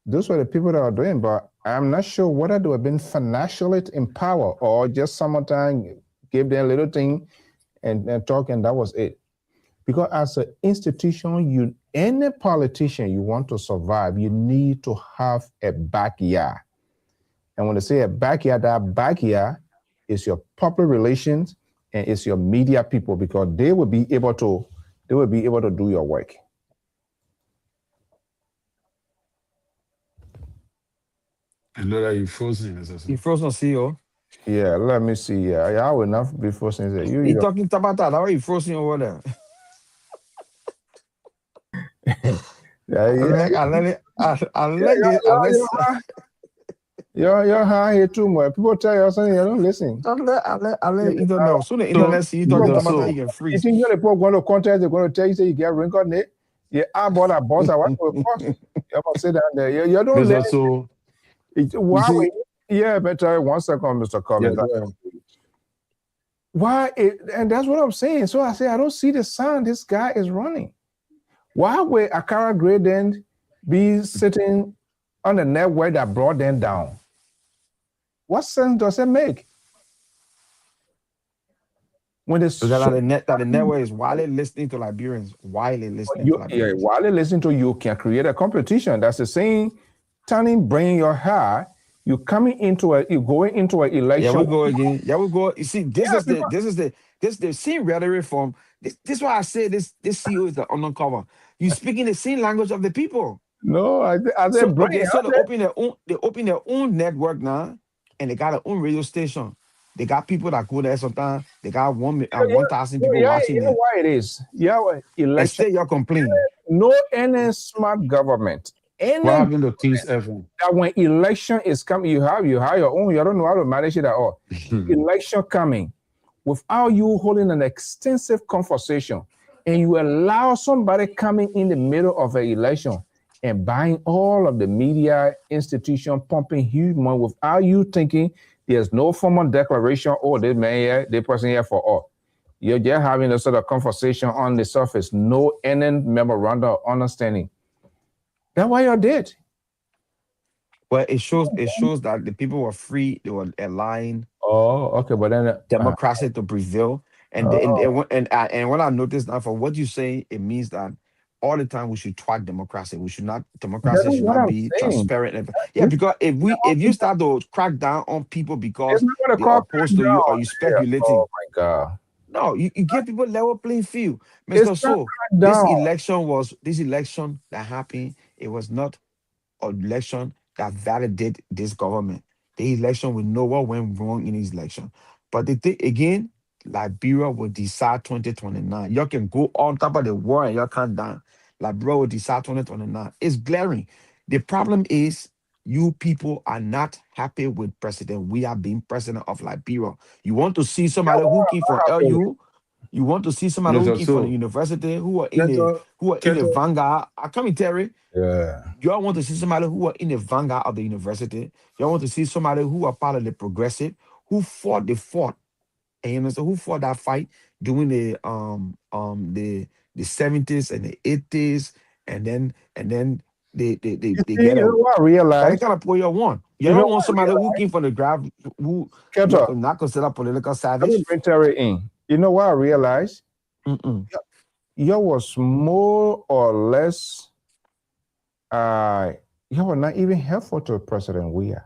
those were the people that are doing, but I'm not sure whether they have been financially in power or just sometimes gave them a little thing and talk, and that was it. Because as an institution, any politician you want to survive, you need to have a backyard. And when they say a backyard, that backyard is your public relations and it's your media people, because they will be able to do your work. You know that you frozen, Mr. He So. frozen, CEO. Yeah, let me see. Yeah, I will not be forcing it. He talking about that. How are you frozen over there? Yeah, I like it. I like you're high here too much. People tell you something, you don't listen. I let internet. Soon the internet see you talking about that, you can You freeze. think you're the people going to contest, they're going to tell you, say you get reincarnate. Yeah, I bought a boss. I want to cost. You're going to say that there. You don't let Mr. So, it. you Why? see, Yeah, better 1 second, Mr. yeah, Collins. go ahead. Why? And that's what I'm saying. So I say, I don't see the sign this guy is running. Why would Akara Gradient be sitting on the network that brought them down? What sense does it make? When the So that the network is while they listening to Liberians, while they listening to Liberians. while they listen to you, can create a competition. That's the same turning bring your hair. You going into an election. Yeah, we go again. Yeah, we go. You see, this is the same rhetoric from this why I say this CEO is the undercover. You speaking the same language of the people. No, I So said bring. okay, so they open their own network now, and they got their own radio station. They got people that go there sometimes. They got 1,000 people watching you know it. why it is. Yeah, And election. still you're complaining. No any smart government. Any What happened to King's FM? that when election is coming, you have your own. You don't know how to manage it at all. Election coming, without you holding an extensive conversation, and you allow somebody coming in the middle of an election and buying all of the media institution, pumping huge money without you thinking there's no formal declaration. Oh, this man here, this person here for all. You're just having a sort of conversation on the surface, no any memorandum of understanding. That's why you're dead. Well, it shows that the people were free, they were aligned. Oh, okay, but then Democracy to prevail. And when I noticed that from what you say, it means that all the time we should thwart democracy. Democracy should not be transparent. Yeah, because if you start to crack down on people because they are opposed to you or you speculating. Oh my God. No, you give people level playing field. Mr. So this election that happened, it was not an election that validated this government. The election, we know what went wrong in this election. But the thing again, Liberia will decide 2029. Y'all can go on top of the war and y'all can't down. Liberia will decide 2029. It's glaring. The problem is you people are not happy with president. We are being president of Liberia. You want to see somebody who came from LU. You want to see somebody who came from the university, who are in the vanguard. I come in, Terry. Yeah. Y'all want to see somebody who are in the vanguard of the university. Y'all want to see somebody who are part of the progressive, who fought the fought. And you know, so who fought that fight during the 70s and the 80s, and then they get You know what I realized? That's kind of what you want. You don't want somebody who came from the ground who not considered political savage. Let me bring Terry in. You know what I realized? You was more or less you were not even helpful to President Weah.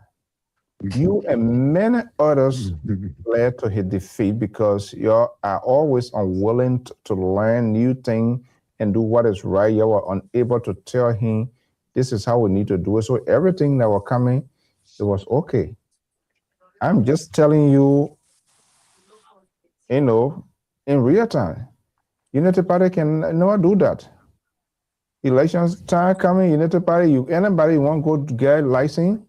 You and many others led to his defeat because you are always unwilling to learn new things and do what is right. You were unable to tell him, this is how we need to do it. So everything that was coming, it was okay. I'm just telling you, in real time. Unity Party can never do that. Elections time coming, Unity Party, anybody want to go get license,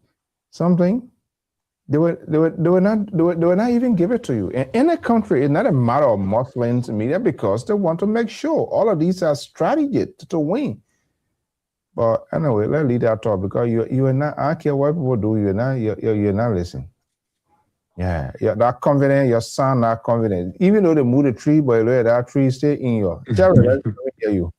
something, they will not even give it to you. In a country, it's not a matter of Muslims media because they want to make sure all of these are strategies to win. But anyway, let's leave that talk because you are not. I don't care what people do. You're not listening. Yeah, you're not confident. Your son not confident. Even though they move the tree, but that tree stay in your. Jerry, let me hear you.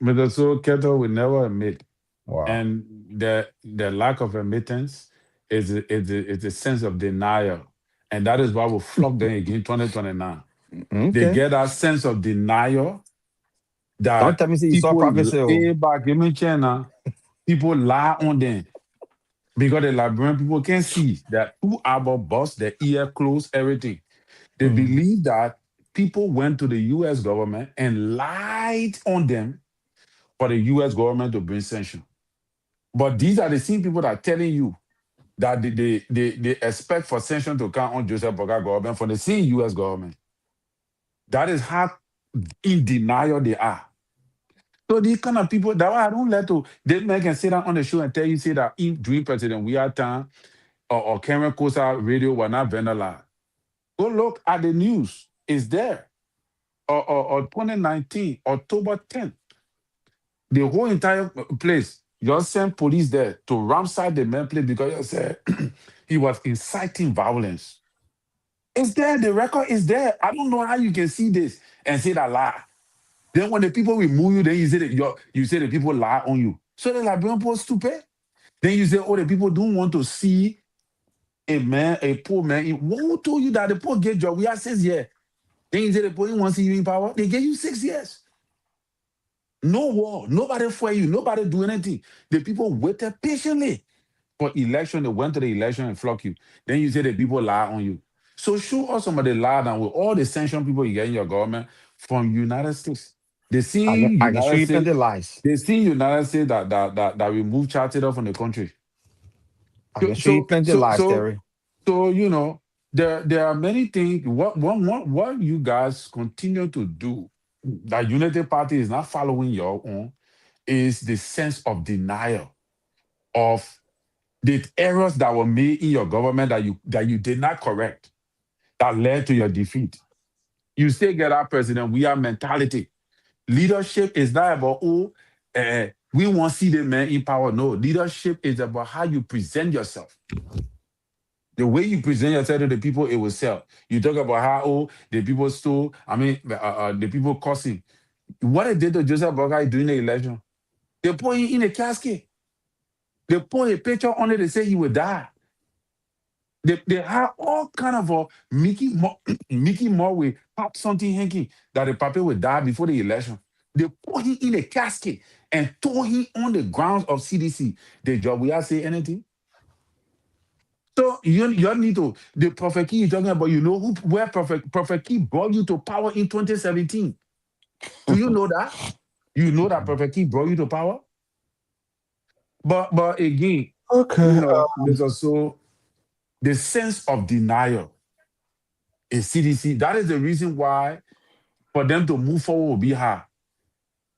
But so Keto will never admit. Wow. And the lack of admittance is a sense of denial. And that is why we flock them again 2029. Okay. They get that sense of denial that don't tell me you saw prophecy. People lie on them. Because the Liberian people can see that 2 hour bus, the ear closed, everything. They believe that people went to the U.S. government and lied on them for the U.S. government to bring sanction. But these are the same people that are telling you that they expect for sanctions to come on Joseph Boakai government from the same U.S. government. That is how in denial they are. So these kind of people, that why I don't let to, they can sit down on the show and tell you, say that during President we are time or Cameron Kosa radio were not vandalized. Go look at the news. It's there. Or 2019, October 10th. The whole entire place, you send police there to ramsack the main place because you said he was inciting violence. It's there. The record is there. I don't know how you can see this and say that lie. Then when the people remove you, then you say that you say the people lie on you. So the Liberian people stupid. Then you say, oh, the people don't want to see a poor man. Who told you that the poor get job? We are 6 years. Then you say the poor want to see you in power. They gave you 6 years. No war. Nobody for you. Nobody do anything. The people waited patiently for election. They went to the election and flock you. Then you say the people lie on you. So show us some of the lie down with all the sanctioned people you get in your government from United States. They see I can show United you States. plenty lies. They see United States that remove charted off from the country. I can show you plenty lies, Terry. So you know there are many things. What you guys continue to do that Unity Party is not following your own is the sense of denial of the errors that were made in your government that you did not correct that led to your defeat. You still get our president. We are mentality. Leadership is not about we want to see the man in power. No, leadership is about how you present yourself. The way you present yourself to the people, it will sell. You talk about how the people stole. The people cussing. What they did to Joseph Boakai during the election, they put him in a casket. They put a picture on it. They say he would die. They have all kind of Mickey Moore with pop something hanky that the puppet would die before the election. They put him in a casket and throw him on the grounds of CDC. The job we are say anything. So you need to the Prophet Key you're talking about. You know where Prophet Key brought you to power in 2017. Do you know that? You know that Prophet Key brought you to power. But again, Okay. there's also the sense of denial in CDC. That is the reason why for them to move forward will be hard.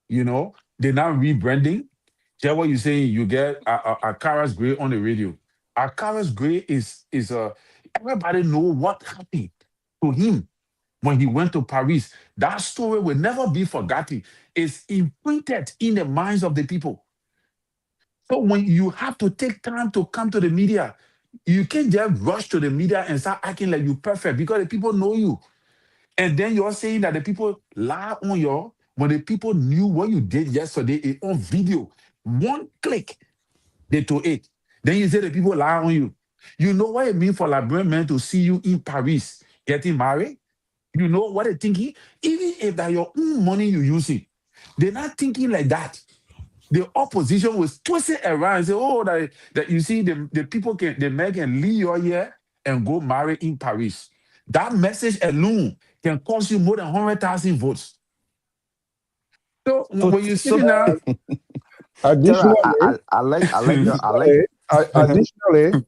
They're not rebranding. Just what you're saying, you get a Karas Gray on the radio. A Karas Gray is everybody know what happened to him when he went to Paris. That story will never be forgotten. It's imprinted in the minds of the people. So when you have to take time to come to the media, you can't just rush to the media and start acting like you're perfect because the people know you. And then you're saying that the people lie on you when the people knew what you did yesterday on video. One click, they told it. Then you say the people lie on you. You know what it means for Liberian men to see you in Paris getting married? You know what they're thinking? Even if that your own money you use it, they're not thinking like that. The opposition was twisted around and say, oh, that you see the people the men can leave your here and go marry in Paris. That message alone can cost you more than 100,000 votes. So when you see now, Additionally, I like. additionally,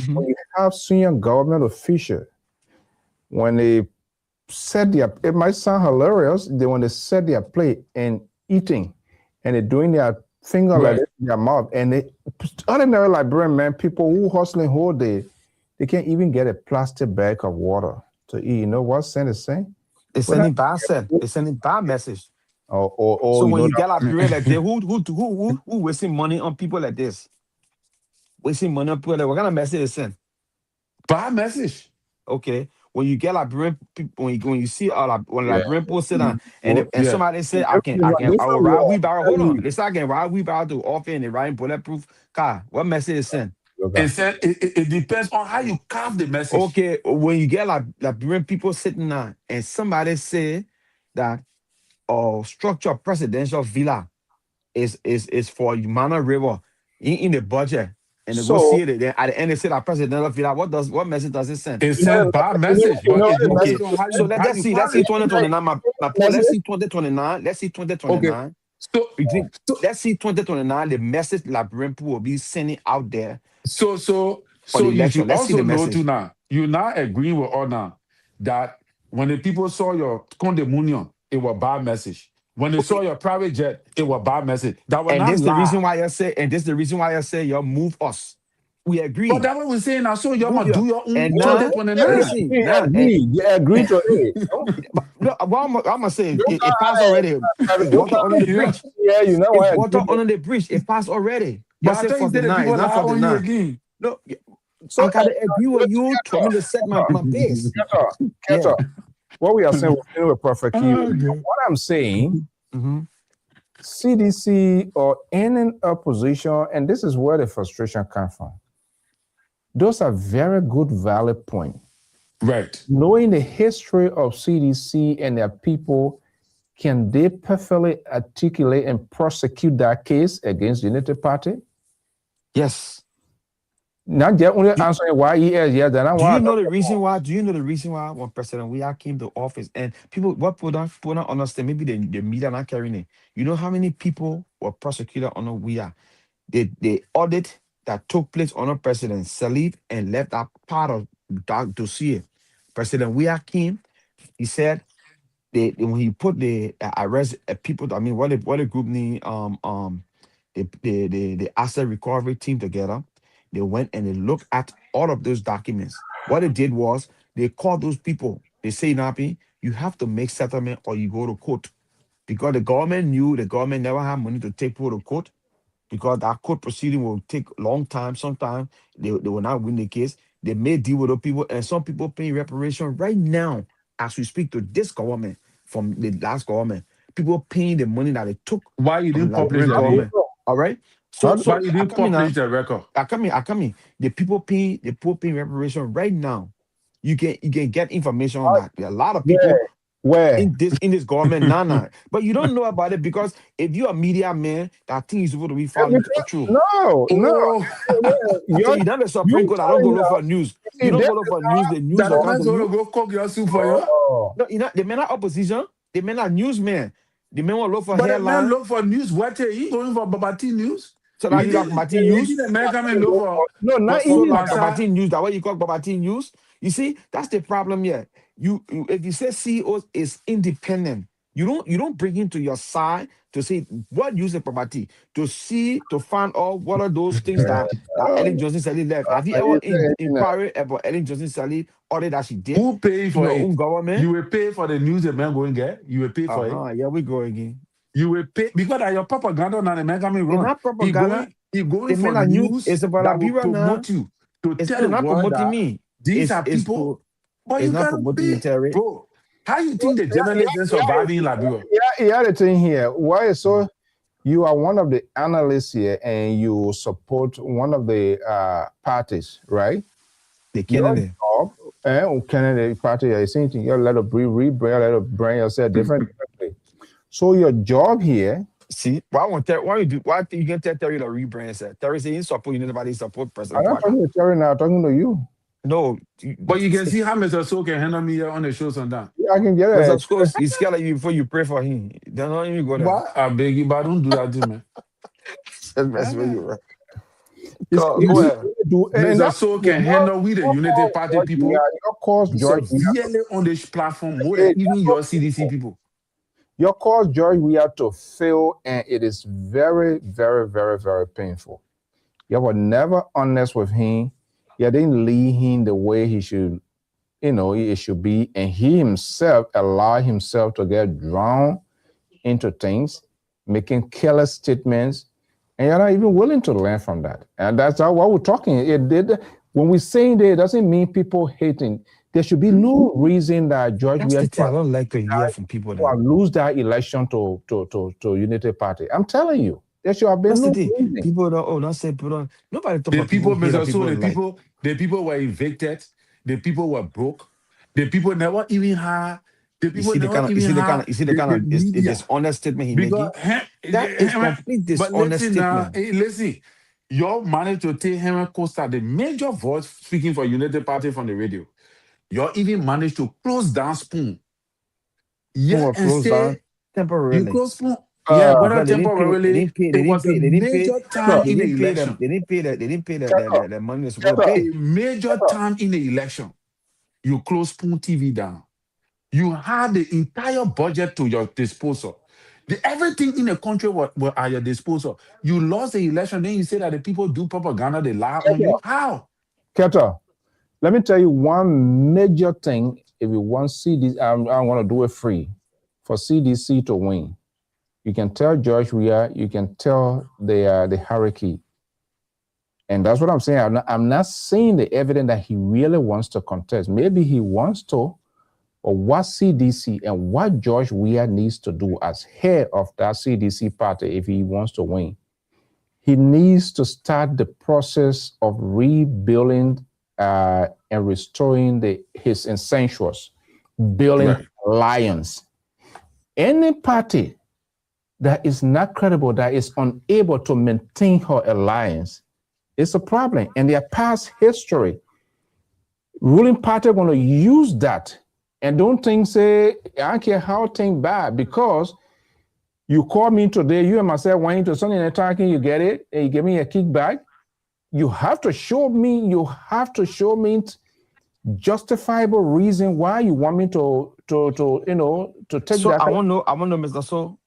when you have senior government official, when they set it might sound hilarious, when they set their plate and eating, and they're doing their finger like this in their mouth, and they ordinary Liberian men, people who hustling whole day, they can't even get a plastic bag of water to eat. You know what Sen is saying? It's sending bad set. It's sending bad message. So when you get Liberian like this, who wasting money on people like this? Wasting money on people like what kind of message is sent? Bad message. Okay. When you get Liberian people, when you see Liberian people sit down and somebody say, I will ride wheelbarrow. Hold on. They say I can ride wheelbarrow to offer and they ride bulletproof car. What message is sent? It depends on how you carve the message. Okay, when you get Liberian people sitting down and somebody say that structure presidential villa is for Humana River in the budget, and they go see it. Then at the end they say that presidential villa. What message does it send? It sends bad message. Okay, so let's see 2029. My let's see 2029. Let's see 2029. Okay. Let's see 2029. The message Liberian people will be sending out there. So So the you election. should Let's see also the know message. too now. You're not agreeing with all now that when the people saw your condominium, it was bad message. When they saw your private jet, it was bad message. That was And not this the reason lie. why I say, y'all move us. We agree. But that's what we're saying now. So you Move must do your, your own and now, 2029. listen, They now, agree. They agree to it. no, what I'm gonna say, You it can't passed already. It's you water under the can't bridge. yeah, you know It's why I water agree. under the bridge. It passed already. But You I say thought you said the 49. people It's not lie on you 49. again. No, So I gotta agree with you for me to set my base. Yeah. What we are saying, we're dealing with perfect key. Okay. What I'm saying, Mm-hmm. CDC or any opposition, and this is where the frustration comes from. Those are very good, valid points. Right. Knowing the history of CDC and their people, can they perfectly articulate and prosecute that case against the Unity Party? Yes. Not just only answering why yes, yes, then Do you know the reason why? Do you know the reason why when President Weah came to office and people what people don't understand, maybe the media not carrying it. You know how many people were prosecuted under Weah? The audit that took place under President Salif and left that part of that dossier. President Weah came, he said when he put the arrest people, I mean what the group need the asset recovery team together. They went and they looked at all of those documents. What they did was they called those people. They say, Napi, you have to make settlement or you go to court. Because the government knew the government never had money to take people to court. Because that court proceeding will take a long time. Sometimes they will not win the case. They may deal with those people, and some people paying reparation right now as we speak to this government from the last government. People paying the money that they took Why you from didn't the publish Liberian the government. name? All right. Why So you I didn't come in now. publish the record? I come in. The people paying reparation right now. You can get information on that. There are a lot of people where in this government, nana. But you don't know about it because if you're a media man, that thing is supposed to be following true. No. So you done the Supreme Court. I don't go look for news. You don't go look for news. The news That will the come man's to gonna you. go cook your soup for you. No, you know, the men are opposition. The men are newsmen. The men will look for But the man headlines. look for news. What he going for Babati news? So that you got Babati news. The man come and look for not So even like Pansa. Babati news, that what you call Babati news. You see, that's the problem here. You if you say CEO is independent, you don't bring him to your side to say what use the property to find out what are those things that Ellen Johnson Sally left. Have you ever inquired about Ellen Johnson Sally or that she did? Who pay for your it? own government? You will pay for the news the man going get. You will pay for it. Yeah, we go again. You will pay because that your propaganda now the man coming It's run. not propaganda. He going The for men are new. news It's about that will Liberia now. promote you to It's tell the not world promoting that me. these are people. But It's you not gotta promoting me, pay, Terry. bro. How you think the journalists are surviving in Liberia? Yeah, the thing here. Why so you are one of the analysts here and you support one of the parties, right? The Kennedy. Kennedy party, I think you let to rebrand yourself differently. So your job here. See, why you can tell Terry to rebrand yourself? Terry say he support nobody support President I'm not talking to Terry now, I'm talking to you. No. But you can see how Mr. So can handle me here on the show sometimes. Yeah, I can get it. Of course, he's scared of you before you pray for him. They're not even go there. Why? I beg you, but don't do that to me. That's best way you right. Mr. So can handle with the Unity Party people. Your cause, George, severely on this platform more than even your CDC people. Your cause, George, we have to fail, and it is very, very, very, very painful. You were never honest with him. You didn't lead him the way he should, it should be, and he himself allowed himself to get drawn into things, making careless statements, and you're not even willing to learn from that. And that's how what we're talking. When we say that, it doesn't mean people hating. There should be no reason that George I don't like to hear from people that lose that election to Unity Party. I'm telling you, there should have been no reason. People don't say people. Nobody talk the about people. The people were evicted. The people were broke. The people never even had. The people you see the kind of dishonest statement he making. That is complete dishonest statement. Listen, you managed to take Henry Costa, the major voice speaking for United Party from the radio. You even managed to close down Spoon. Yeah, and say temporarily. You close Spoon. Yeah, whether But they temporarily, didn't pay. it was a They didn't pay. major time They in the didn't pay them. election. They didn't pay the money they're supposed to Keto, pay. A major time in the election. You close Spoon TV down. You had the entire budget to your disposal. Everything in the country were at your disposal. You lost the election, then you say that the people do propaganda, they lie on you. How? Keto, let me tell you one major thing. If you want CDC, I want to do it free for CDC to win. You can tell George Weah, you can tell the hierarchy. And that's what I'm saying. I'm not seeing the evidence that he really wants to contest. Maybe he wants to, or what CDC and what George Weah needs to do as head of that CDC party if he wants to win. He needs to start the process of rebuilding and restoring his essentials, building alliance. Any party that is not credible, that is unable to maintain her alliance, it's a problem. And their past history, ruling party are going to use that. And don't say, I don't care how things bad, because you call me today, you and myself went into something and talking, you get it, and you give me a kickback. You have to show me justifiable reason why you want me to take So that. I want to know, Mr. So,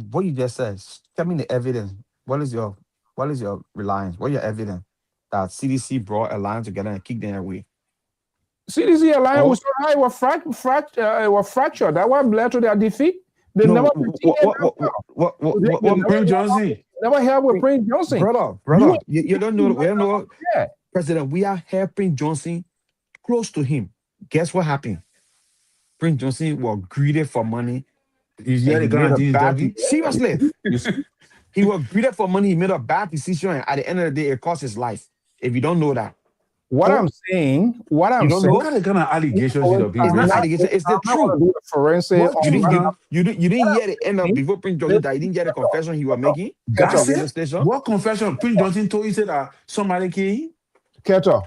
what you just said. Tell me the evidence. What is your reliance? What is your evidence that CDC brought alliance together and kicked them away? CDC alliance was so high, it was fractured. That one led to their defeat. They never Prince Johnson. Never held with Prince Johnson. Brother, you don't know. We don't know. Yeah. President, we are here, Prince Johnson, close to him. Guess what happened? Prince Johnson was greedy for money. Seriously. He was greedy for money. He made a bad decision, and at the end of the day, it cost his life. If you don't know that. What I'm saying, what kind of allegations it's not allegation, it's the truth. Forensic. You didn't hear the end of before Prince Johnson died. You didn't get the confession he was making. What confession? Prince Johnson told you said that somebody came. Keto.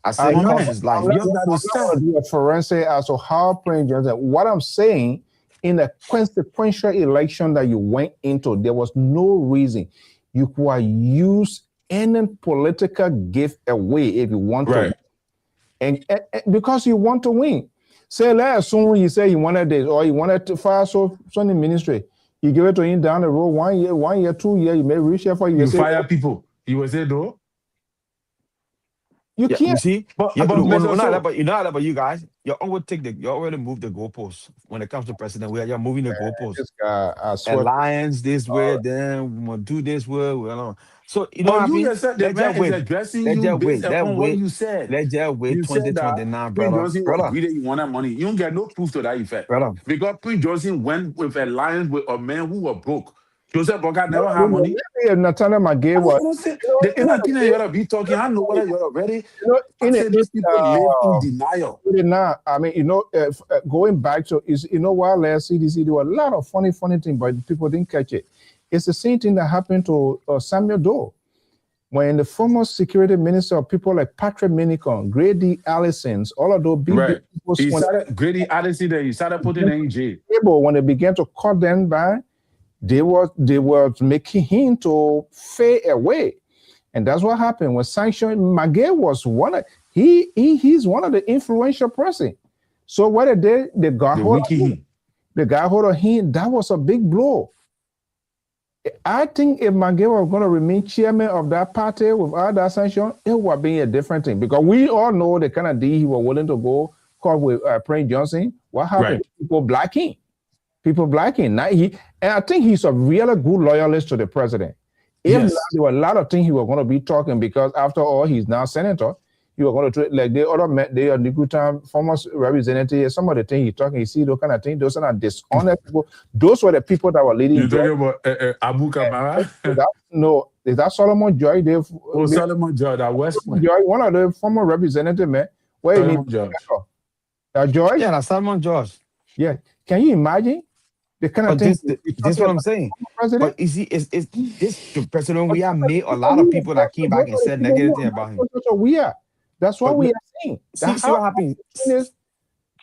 I said he lost his life. I'm not going to do a forensic as to how Prince Johnson. What I'm saying, in the consequential election that you went into, there was no reason you could use any political gift away if you want to win. And because you want to win. Say, let's assume he said he wanted this, or he wanted to fire Sunday ministry. You give it to him down the road 1 year, 2 years, you may reach here for you. You fire people. He will say, no. You can't. You see? But you know about you guys. You already move the goalposts when it comes to president. You're moving the goalposts. This guy, I swear. Alliance this way, then we want to do this way. So you but know, you yourself, the man is addressing you based upon what you said. Let's just wait 2029, brother. Really, you want that money. You don't get no proof to that effect, brother. Because Prince Johnson went with alliance with a man who was broke. Joseph Boga never had money. Nathaniel McGay was. The inner thing you ought to be talking, I know whether you're already. These people live in denial. I mean, going back to while last CDC, there were a lot of funny things, but people didn't catch it. It's the same thing that happened to Samuel Doe. When the former security minister of people like Patrick Minicon, Grady Allison, all of those big people. Grady Allison, he started putting in jail. When they began to cut them by, they were making him to fade away. And that's what happened when sanction. McGay was he's one of the influential person. So what they did, they got hold of him. They got hold of him. That was a big blow. I think if McGay was going to remain chairman of that party without that sanction, it would be a different thing. Because we all know the kind of deal he was willing to go call with Prince Johnson. What happened? Right. People black him. And I think he's a really good loyalist to the president. If not, there were a lot of things he was going to be talking, because after all, he's now senator. You were going to treat like the other they are the time former representative. Some of the things he's talking, you see those kind of things. Those are not dishonest people. Those were the people that were leading. You talking about Abu Kamara? Is that Solomon Joy? Solomon Joy, that West Point. Joy, one of the former representative, man. Where Solomon Joy. Joy? Yeah, that's Solomon George. Yeah. Can you imagine the kind of things? This is what I'm saying. But you see, is this the president? We have made a lot of people that came back and said negative things about him. We are. That's what we are saying. See what happened. See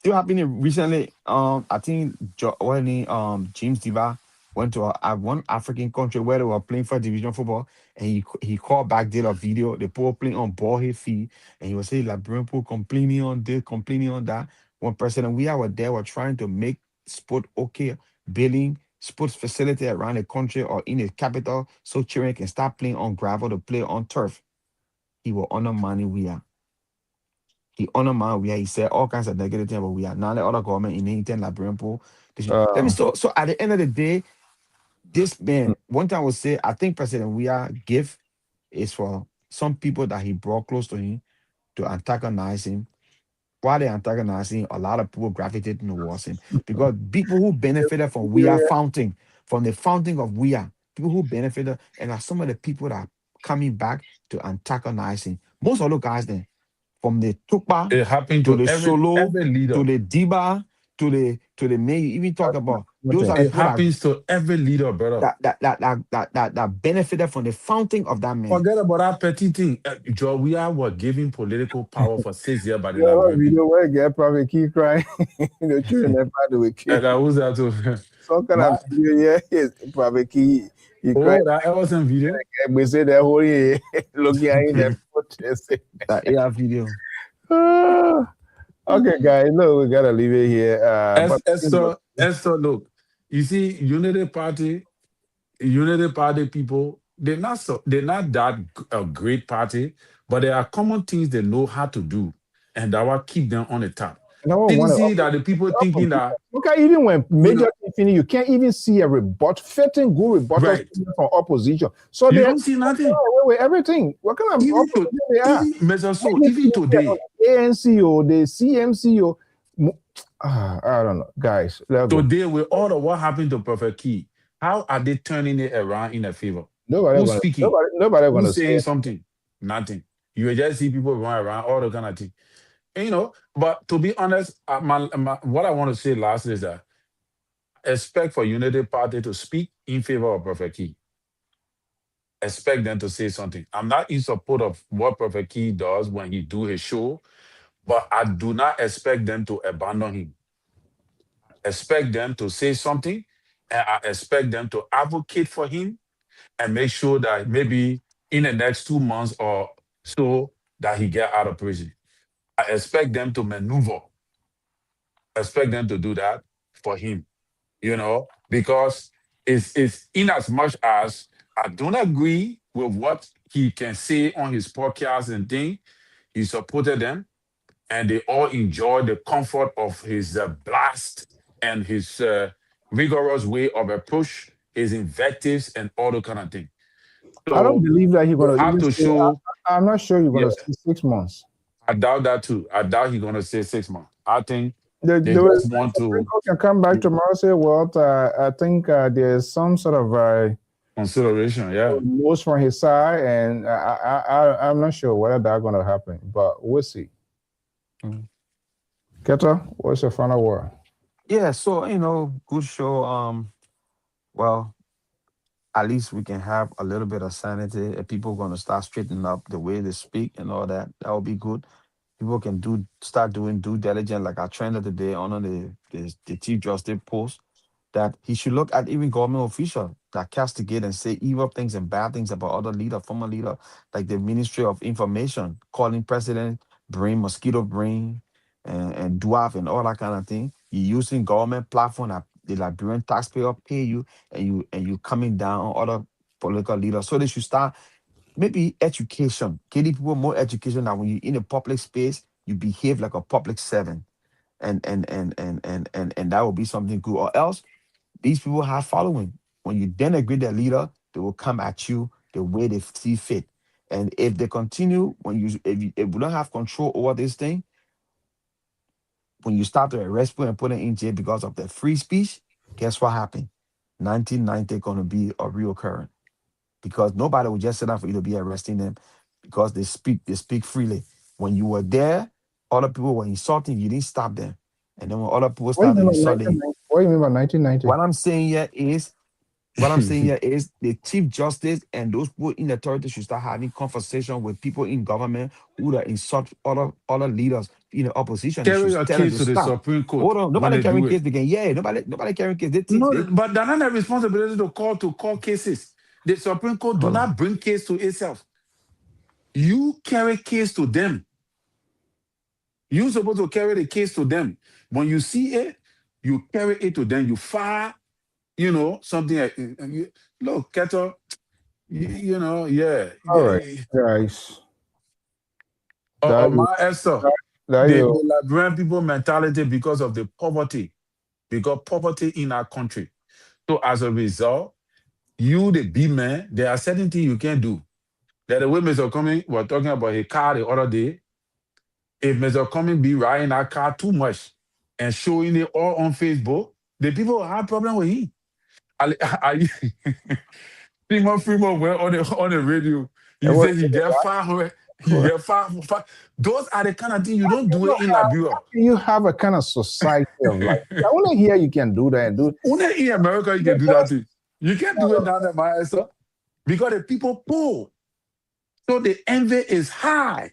what happened recently. I think James Diva went to one African country where they were playing first division football, and he called back, did a video. The poor playing on ball his feet, and he was saying Liberian people complaining on this, complaining on that. One President we were there were trying to make sport okay, building sports facility around the country or in the capital so children can start playing on gravel to play on turf. He will honor money we are. He honor man we are. He said all kinds of negative things about we are. Now the other government in England, Liberian people. Let me so at the end of the day, this man, one time I would say, I think President Weah gift is for some people that he brought close to him to antagonize him. While they antagonize him, a lot of people gravitated towards him because people who benefited from Weah fountain, from the fountain of Weah, people who benefited, and are some of the people that are coming back to antagonize him. Most of the guys then, from the Tukpa It happened to to the Solo every leader. to the Diba to the May, you even talk about those are the It people that happens to every leader, brother. that benefited from the fountain of that man. Forget about that petty thing. Joe, we were given political power for 6 years by the Yeah, Liberian you know people. where get probably keep crying. The children never do with And kids. that was that too. Some kind of video, yeah, yes, probably key. He cried. Oh, that Everson video. We say that whole year looking at that protest. That AR video. Okay, guys, look, we gotta leave it here. Esther, look, you see, Unity Party people, they're not that a great party, but there are common things they know how to do, and that will keep them on the top. See that the people thinking that okay, even when major finish, you can't even see a fitting good rebuttal from opposition. So you they don't see nothing. With everything. What kind of opposition they are? Even today, ANC or the CMC or I don't know, guys. Today, with all of what happened to Prophet Key, how are they turning it around in their favor? Who's speaking? Nobody gonna Who's saying something? Nothing. You will just see people run around all the kind of thing. And, but to be honest, what I want to say last is that expect for Unity Party to speak in favor of Prophet Key. Expect them to say something. I'm not in support of what Prophet Key does when he do his show, but I do not expect them to abandon him. Expect them to say something, and I expect them to advocate for him and make sure that maybe in the next 2 months or so that he get out of prison. I expect them to maneuver. Expect them to do that for him, because it's in as much as I don't agree with what he can say on his podcast and thing, he supported them and they all enjoy the comfort of his blast and his rigorous way of approach, his invectives and all the kind of thing. So I don't believe that he's gonna have to show. I'm not sure you're gonna see 6 months. I doubt that too. I doubt he's gonna say 6 months. I think they just want to. Can come back tomorrow. Say, well, I think there's some sort of consideration, most from his side, and I'm not sure whether that's gonna happen, but we'll see. Keta, what's your final word? Yeah, so good show. Well, at least we can have a little bit of sanity. If people are gonna start straightening up the way they speak and all that, that will be good. People can start doing due diligence, like our trend of the day on the Chief Justice post, that he should look at even government officials that castigate and say evil things and bad things about other leader, former leader, like the Ministry of Information, calling president brain, mosquito brain, and dwarf and all that kind of thing. You using government platform that the Liberian taxpayer pay you, and you coming down on other political leaders. So they should start maybe education, getting people more education that when you're in a public space, you behave like a public servant. And that will be something good. Or else these people have following. When you denigrate their leader, they will come at you the way they see fit. And if they continue, if we don't have control over this thing, when you start to arrest people and put them in jail because of their free speech, guess what happened? 1990 gonna be a real occurrence. Because nobody will just sit down for you to be arresting them because they speak freely. When you were there, other people were insulting you, didn't stop them. And then when other people started insulting you. What do you mean by 1990? What I'm saying here is the Chief Justice and those people in authority should start having conversation with people in government who that insult other leaders in the opposition, they Carry should your tell them case to to the stop. Supreme Court Hold on, when nobody they carrying do case it. again. Yeah, nobody carrying case. No, but they're not a responsibility to call cases. The Supreme Court do not bring case to itself. You carry case to them. You're supposed to carry the case to them. When you see it, you carry it to them. You file, something. Look, Keto, yeah. All right, guys. My Esther, the Liberian people mentality because of the poverty, because poverty in our country. So as a result, you, the big man, there are certain things you can't do. That the way Mr. Cumming was talking about his car the other day. If Mr. Cumming be riding that car too much and showing it all on Facebook, the people will have problem with him. Freeman went on the radio. He said he get 500. He get 500. Those are the kind of things you don't do it in Liberia. You have a kind of society of life. Only here you can do that and do it. Only in America you can do that thing. You can't do it down there, my answer, because the people poor. So the envy is high.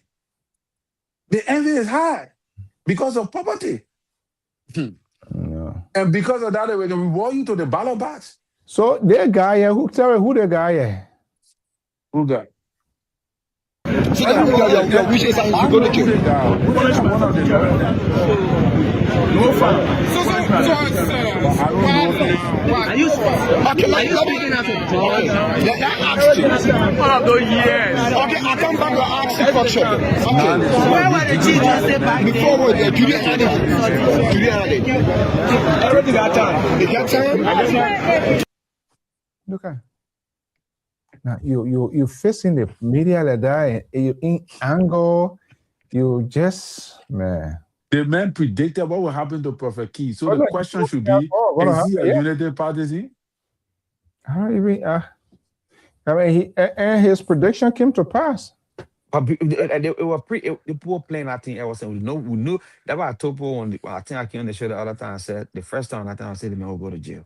The envy is high because of poverty. And because of that, they will reward you to the ballot box. So that guy here, tell me who the guy is? Who guy? Your wishes are to go to jail. One of the No fun. Are you okay? Let ask you. One of those years. Okay, I come back to ask you question. Okay. Where were the children back before the Julia had it? Everything got time. It got time. Look at. Now you facing the media like that, and you in angle, you just man. The man predicted what will happen to Prophet Key. So the question should be: is he a unity partisan? I don't even. I mean, his prediction came to pass. But it was the poor playing. I think I was saying we know that's why I told people I think I came on the show the other time. I said the first time I said the man will go to jail.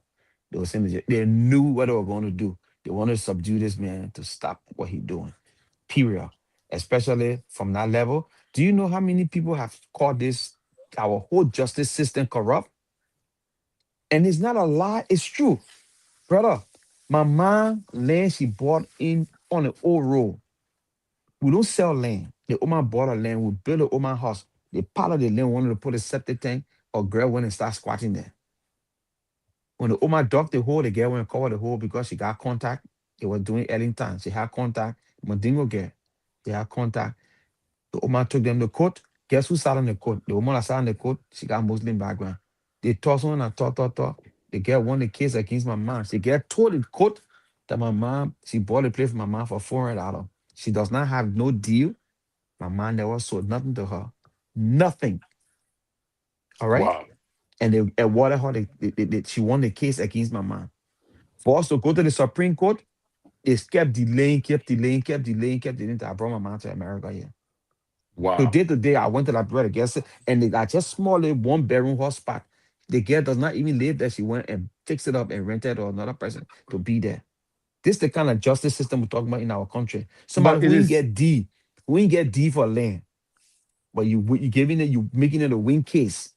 They were saying jail. They knew what they were going to do. They wanted to subdue this man to stop what he's doing. Period. Especially from that level. Do you know how many people have called our whole justice system corrupt? And it's not a lie, it's true. Brother, my mom land she bought in on the old road. We don't sell land. The woman bought a land, we built a woman house. The part of the land wanted to put a septic tank, or girl went and start squatting there. When the woman dug the hole, the girl went and covered the hole because she got contact. It was doing Ellington. She had contact. Mandingo girl, they had contact. The woman took them to court. Guess who sat on the court? The woman that sat on the court, she got Muslim background. They tossed on and talk. The girl won the case against my mom. The girl told the court that my mom, she bought the place for my mom for $400. She does not have no deal. My mom never sold nothing to her. Nothing. All right? Wow. And they awarded her, she won the case against my mom. For us to go to the Supreme Court, they kept delaying till I brought my mom to America here. Wow. Today, I went to that brother, guess it, and they got just small little 1-bedroom house spot. The girl does not even live there. She went and fixed it up and rented to another person to be there. This is the kind of justice system we're talking about in our country. Somebody who ain't get D for land, but you making it a win case.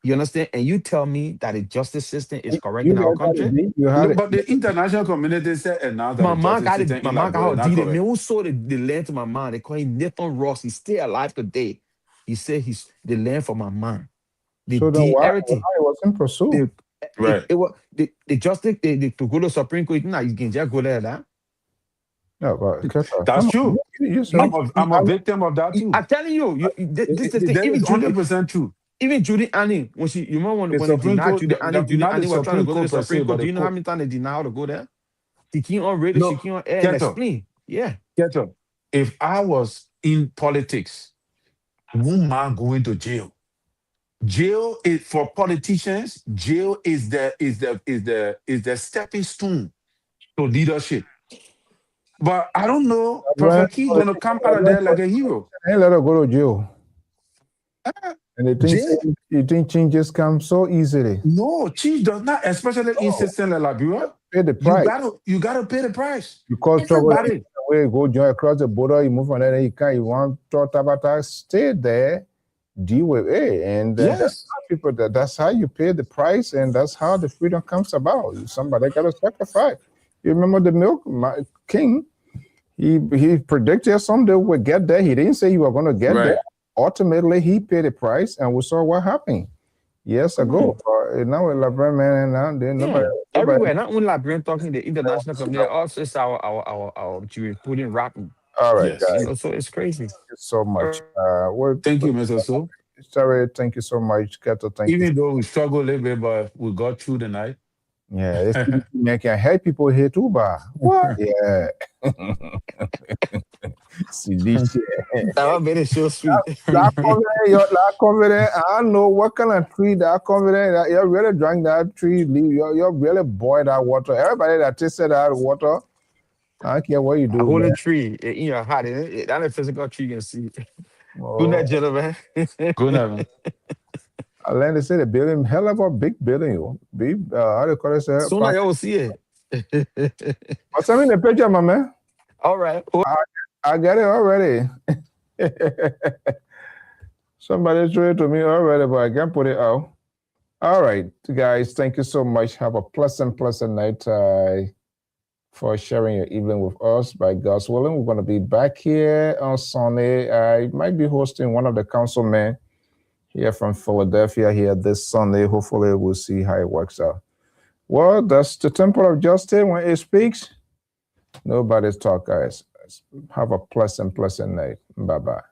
You understand? And you tell me that the justice system is correct in our country? But the international community said another. My mom got it. My mom got her deed. The man who sold the land to my mom, they call him Nathan Ross. He's still alive today. He said he's the land for my mom. So then why it wasn't pursued? Right. It was the justice to go to Supreme Court. Now you can just go there. That. No, but that's true. I'm a victim of that too. I'm telling you, this is the thing. Even 100% true. Even Judy Annie, when they denied Judy Annie was trying to go to the Supreme Court. Do you know how many times they denied her to go there? She came on radio, she came on air and explain. Yeah. Keto, if I was in politics, wouldn't mind going to jail? Jail is for politicians. Jail is the stepping stone to leadership. But I don't know. Prophet Key gonna come out of there like a hero. Ain't let her go to jail. And you think changes come so easily? No, change does not, especially in system like Liberia. Pay the price. You gotta pay the price. Because trouble where you go join across the border, you move from there, you want to Tabata, stay there. deal with it. And that's Yes. how people that's how you pay the price, and that's how the freedom comes about. Somebody got to sacrifice. You remember the milk king? He predicted someday we would get there. He didn't say he was going to get Right. there. Ultimately, he paid the price, and we saw what happened years ago. Now in Labrador, man, now nobody. Everywhere, not only Liberian talking the international community, also it's our Jurisprudence rapping. All right, Yes. guys. So it's crazy. Thank you so much. Thank you, Mr. So. Sorry, thank you so much, Kato. Thank you. Even though we struggled a little bit, but we got through the night. Yeah, I can help people here too, but what? Yeah. See this shit. That made it so sweet. That confident. I know what kind of tree that confident. That you really drank that tree. You really boiled that water. Everybody that tasted that water, I don't care what you do. A whole tree in your heart. That a physical tree you can see. Good night, gentlemen. Good night, man. I learned to say the building, hell of a big building. Big, how do you call it? Soon I will see it. Send me the picture, my man. All right. I got it already. Somebody showed it to me already, but I can't put it out. All right, guys, thank you so much. Have a pleasant night for sharing your evening with us. By God's willing, we're going to be back here on Sunday. I might be hosting one of the councilmen here from Philadelphia here this Sunday. Hopefully, we'll see how it works out. Well, that's the temple of justice. When it speaks, nobody's talk, guys. Have a pleasant night. Bye-bye.